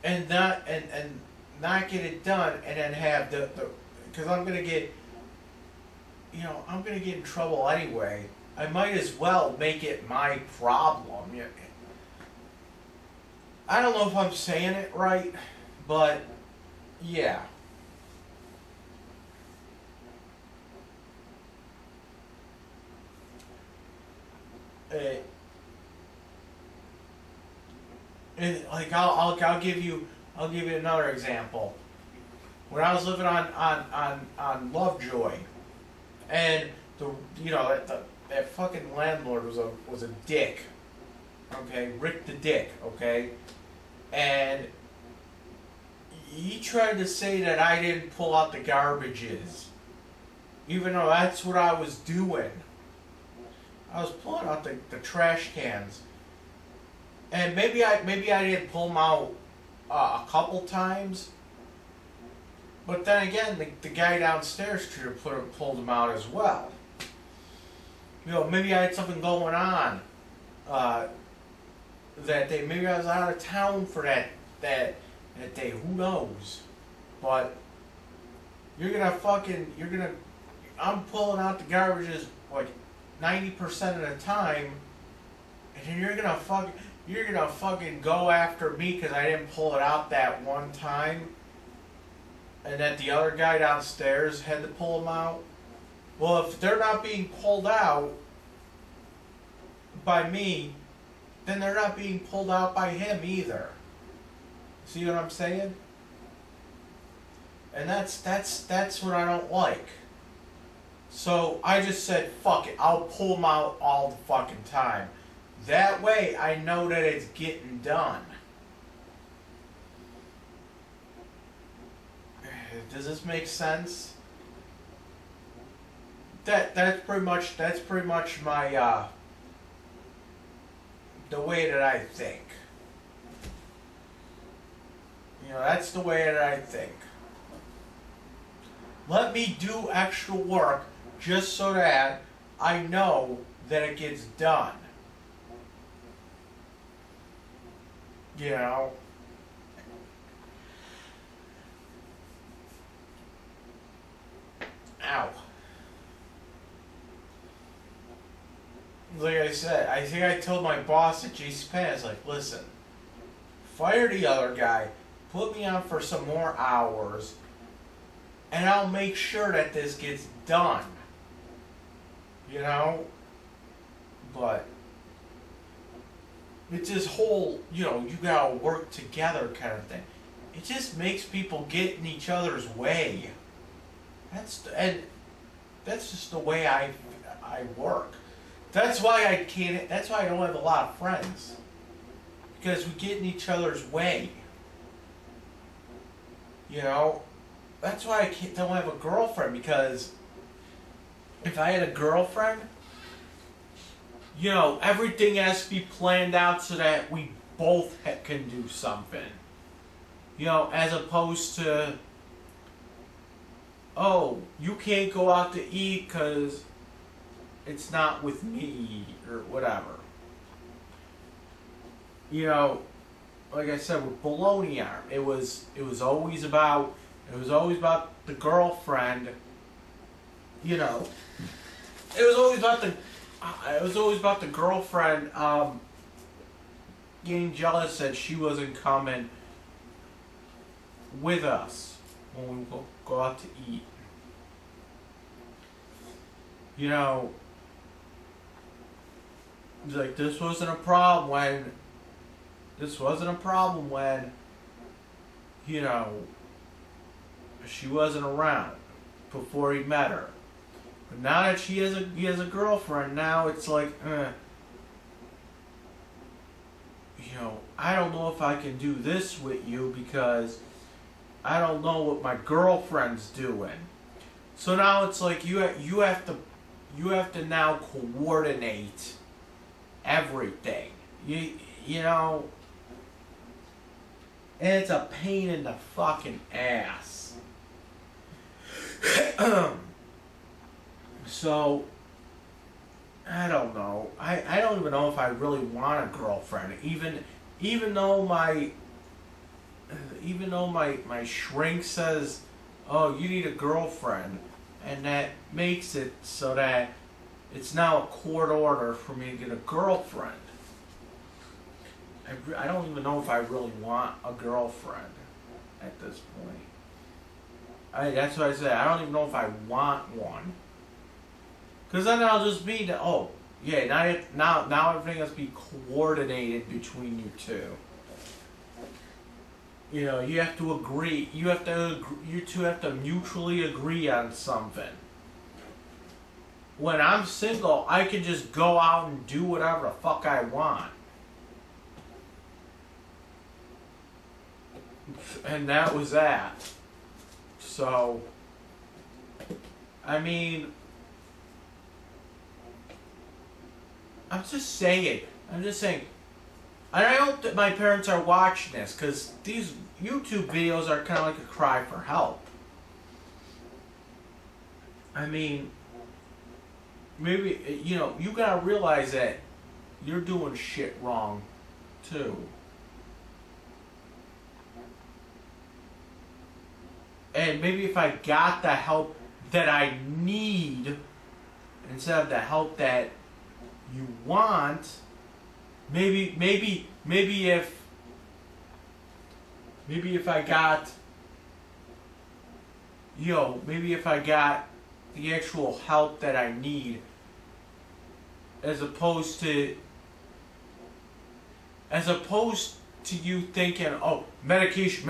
Speaker 2: and not get it done, and then have the because I'm gonna get, you know, I'm gonna get in trouble anyway. I might as well make it my problem. I don't know if I'm saying it right, but yeah. Like I'll give you another example. When I was living on Lovejoy, and that fucking landlord was a dick. Okay, Rick the Dick. Okay, and he tried to say that I didn't pull out the garbages, even though that's what I was doing. I was pulling out the trash cans, and maybe I didn't pull them out a couple times, but then again, the guy downstairs should have pulled them out as well. You know, maybe I had something going on that day. Maybe I was out of town for that day. Who knows? But I'm pulling out the garbages like 90% of the time, and then you're gonna fucking go after me because I didn't pull it out that one time, and that the other guy downstairs had to pull them out. Well, if they're not being pulled out by me, then they're not being pulled out by him either. See what I'm saying? And that's what I don't like. So I just said, fuck it, I'll pull them out all the fucking time. That way I know that it's getting done. Does this make sense? That's pretty much my the way that I think. You know, that's the way that I think. Let me do extra work just so that I know that it gets done. You know? Ow. Like I said, I think I told my boss at JCPenney, I was like, listen, fire the other guy, put me on for some more hours, and I'll make sure that this gets done. You know? But it's this whole, you know, you gotta work together kind of thing. It just makes people get in each other's way. That's just the way I work. That's why I don't have a lot of friends. Because we get in each other's way. You know? That's why I don't have a girlfriend, because if I had a girlfriend, you know, everything has to be planned out so that we both can do something. You know, as opposed to, oh, you can't go out to eat because it's not with me, or whatever. You know, like I said, with Bologna Arm, it was always about the girlfriend. You know, it was always about the girlfriend getting jealous that she wasn't coming with us when we go out to eat. You know, like this wasn't a problem when you know, she wasn't around before he met her. But now that he has a girlfriend, now it's like, you know, I don't know if I can do this with you because I don't know what my girlfriend's doing. So now it's like you have to now coordinate everything. You know, and it's a pain in the fucking ass. So I don't know. I don't even know if I really want a girlfriend. Even though my shrink says, oh, you need a girlfriend, and that makes it so that it's now a court order for me to get a girlfriend. I don't even know if I really want a girlfriend at this point. That's what I said. I don't even know if I want one. Because then I'll just be, oh, yeah, now everything has to be coordinated between you two. You know, you have to agree. You two have to mutually agree on something. When I'm single, I can just go out and do whatever the fuck I want. And that was that. So, I mean, I'm just saying. I hope that my parents are watching this, because these YouTube videos are kind of like a cry for help. I mean, maybe, you know, you gotta realize that you're doing shit wrong, too. And maybe if I got the help that I need, instead of the help that you want, maybe if I got, you know, maybe if I got the actual help that I need, as opposed to you thinking, oh, medication.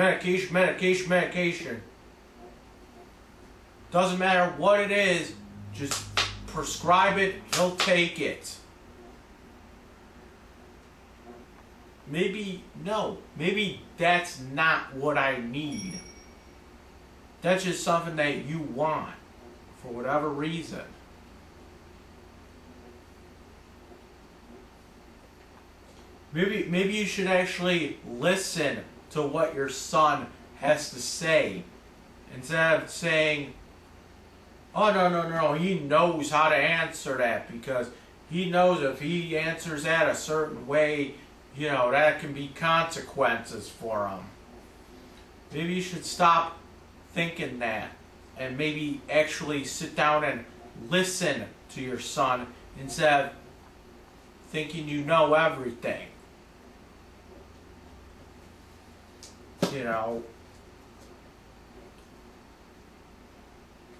Speaker 2: Doesn't matter what it is, just prescribe it, he'll take it. Maybe that's not what I need. That's just something that you want, for whatever reason. Maybe you should actually listen to what your son has to say, instead of saying, oh, no, he knows how to answer that, because he knows if he answers that a certain way, you know, that can be consequences for him. Maybe you should stop thinking that, and maybe actually sit down and listen to your son, instead of thinking you know everything. You know,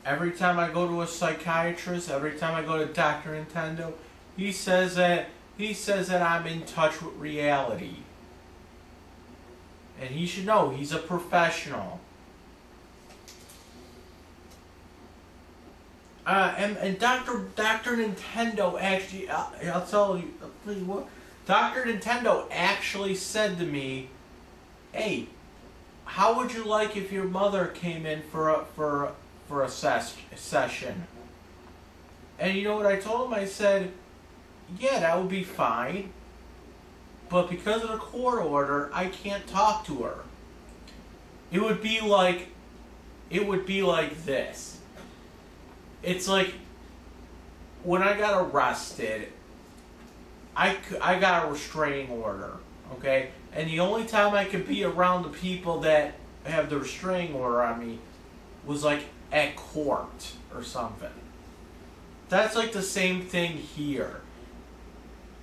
Speaker 2: every time I go to a psychiatrist, every time I go to Dr. Nintendo, he says that I'm in touch with reality. And he should know he's a professional. And Dr. Nintendo actually, I'll tell you what, Dr. Nintendo actually said to me, hey, how would you like if your mother came in for a session? And you know what I told him? I said, yeah, that would be fine, but because of the court order, I can't talk to her. It would be like this. It's like when I got arrested, I got a restraining order, okay? And the only time I could be around the people that have the restraining order on me was like at court or something. That's like the same thing here.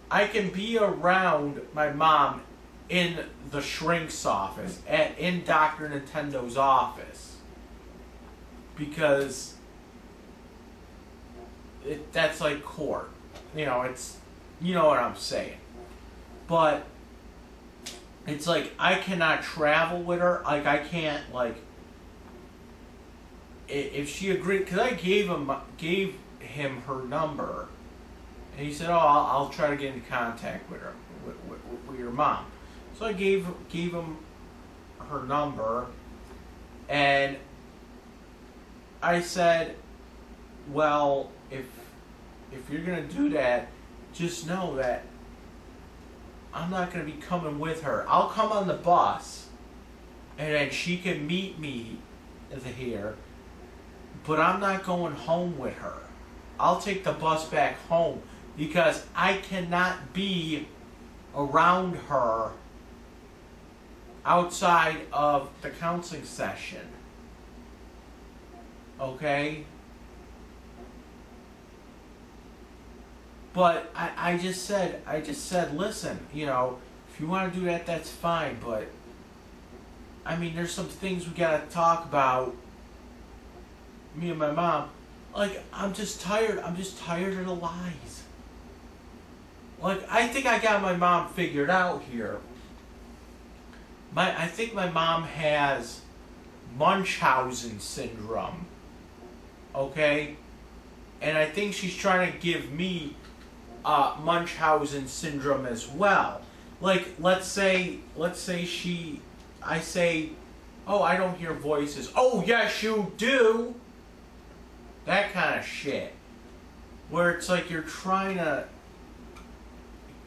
Speaker 2: I can be around my mom in the shrink's office, in Dr. Nintendo's office, because that's like court. You know, you know what I'm saying. But it's like I cannot travel with her. Like I can't, like, if she agreed, because I gave him her number, and he said, oh, I'll try to get into contact with her, with your mom. So I gave him her number, and I said, well, if you're gonna do that, just know that I'm not gonna be coming with her. I'll come on the bus, and then she can meet me here, but I'm not going home with her. I'll take the bus back home, because I cannot be around her outside of the counseling session. Okay? But I just said, listen, you know, if you want to do that, that's fine, but I mean, there's some things we gotta talk about, me and my mom. Like, I'm just tired of the lies. Like, I think I got my mom figured out here. I think my mom has Munchausen syndrome. Okay? And I think she's trying to give me Munchausen syndrome as well. Like, let's say I say, Oh, I don't hear voices. Oh, yes, you do. That kind of shit. Where it's like you're trying to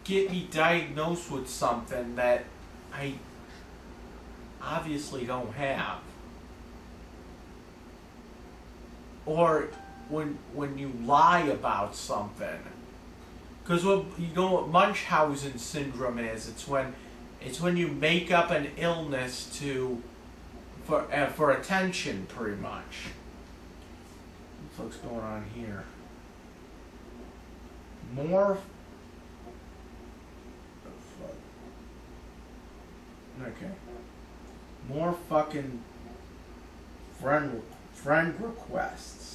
Speaker 2: get me diagnosed with something that I obviously don't have. Or when you lie about something. Because what you know what Munchausen syndrome is? It's when you make up an illness for attention, pretty much. What the fuck's going on here? More. Okay. More fucking friend requests.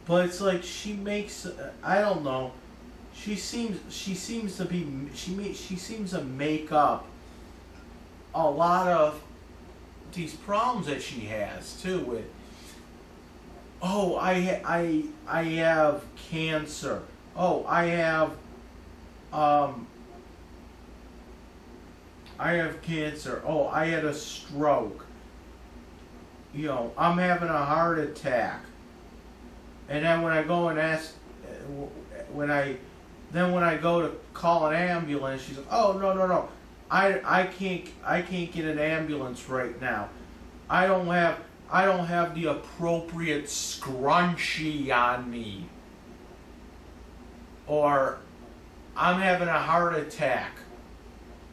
Speaker 2: But it's like she makes, I don't know. She seems to make up a lot of these problems that she has too. With, oh, I have cancer. Oh, I have cancer. Oh, I had a stroke. You know, I'm having a heart attack. And then when I go and ask, when I go to call an ambulance, she's like, "Oh, no, I can't get an ambulance right now. I don't have the appropriate scrunchie on me." Or, "I'm having a heart attack,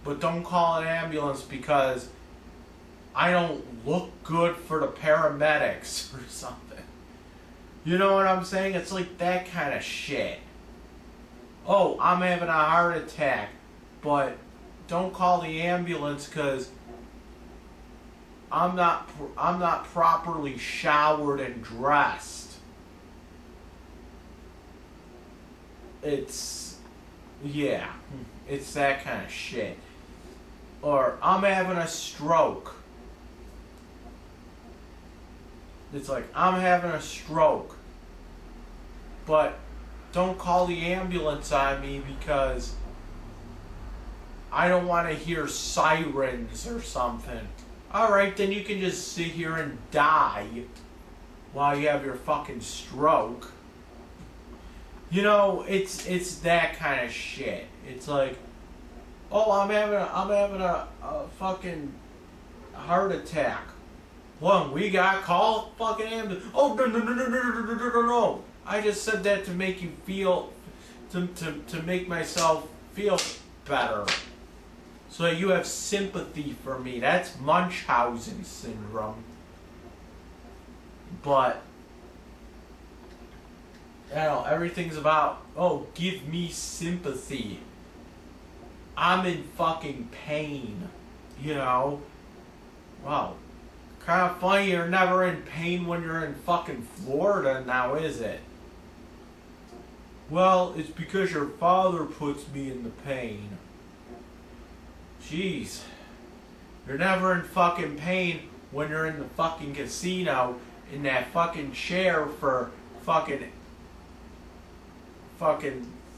Speaker 2: but don't call an ambulance because I don't look good for the paramedics," or something. You know what I'm saying? It's like that kind of shit. Oh, I'm having a heart attack, but don't call the ambulance because I'm not properly showered and dressed. It's that kind of shit. Or I'm having a stroke. It's like, I'm having a stroke, but don't call the ambulance on me because I don't want to hear sirens or something. Alright, then you can just sit here and die while you have your fucking stroke. You know, it's that kind of shit. It's like, oh, I'm having a fucking heart attack. Well, we got called fucking ambulance. Oh, no. I just said that to make you feel, to make myself feel better. So that you have sympathy for me. That's Munchausen syndrome. But, you know, everything's about, oh, give me sympathy. I'm in fucking pain. You know? Wow. Kind of funny you're never in pain when you're in fucking Florida now, is it? Well, it's because your father puts me in the pain. Jeez. You're never in fucking pain when you're in the fucking casino in that fucking chair for fucking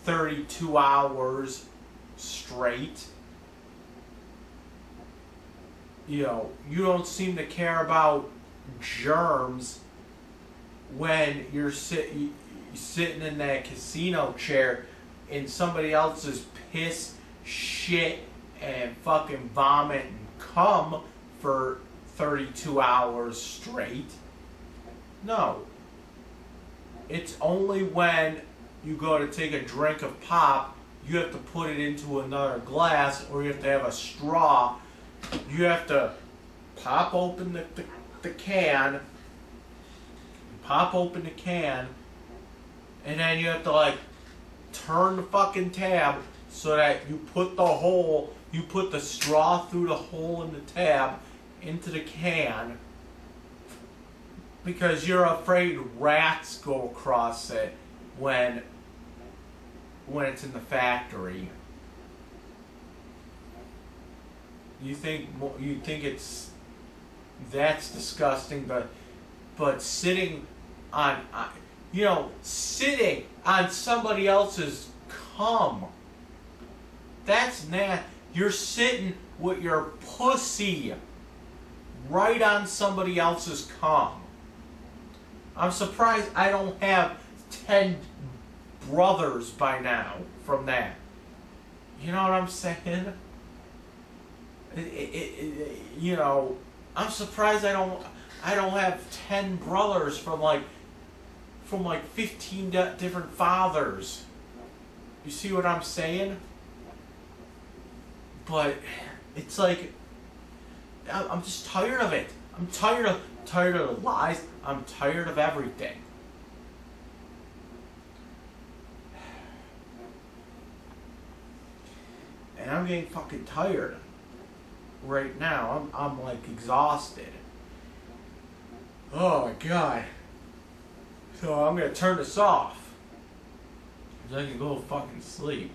Speaker 2: 32 hours straight. You know, you don't seem to care about germs when you're sitting in that casino chair in somebody else's piss, shit, and fucking vomit and cum for 32 hours straight. No. It's only when you go to take a drink of pop, you have to put it into another glass, or you have to have a straw. You have to pop open the can, and then you have to like turn the fucking tab so that you put the straw through the hole in the tab into the can, because you're afraid rats go across it when when it's in the factory. You think it's that's disgusting, but sitting on sitting on somebody else's cum. That's you're sitting with your pussy right on somebody else's cum. I'm surprised I don't have 10 brothers by now from that. You know what I'm saying? I'm surprised I don't have 10 brothers from like 15 different fathers. You see what I'm saying? But it's like I'm just tired of it. I'm tired of the lies. I'm tired of everything. And I'm getting fucking tired right now. I'm like exhausted. Oh my god. So I'm gonna turn this off, so I can go fucking sleep.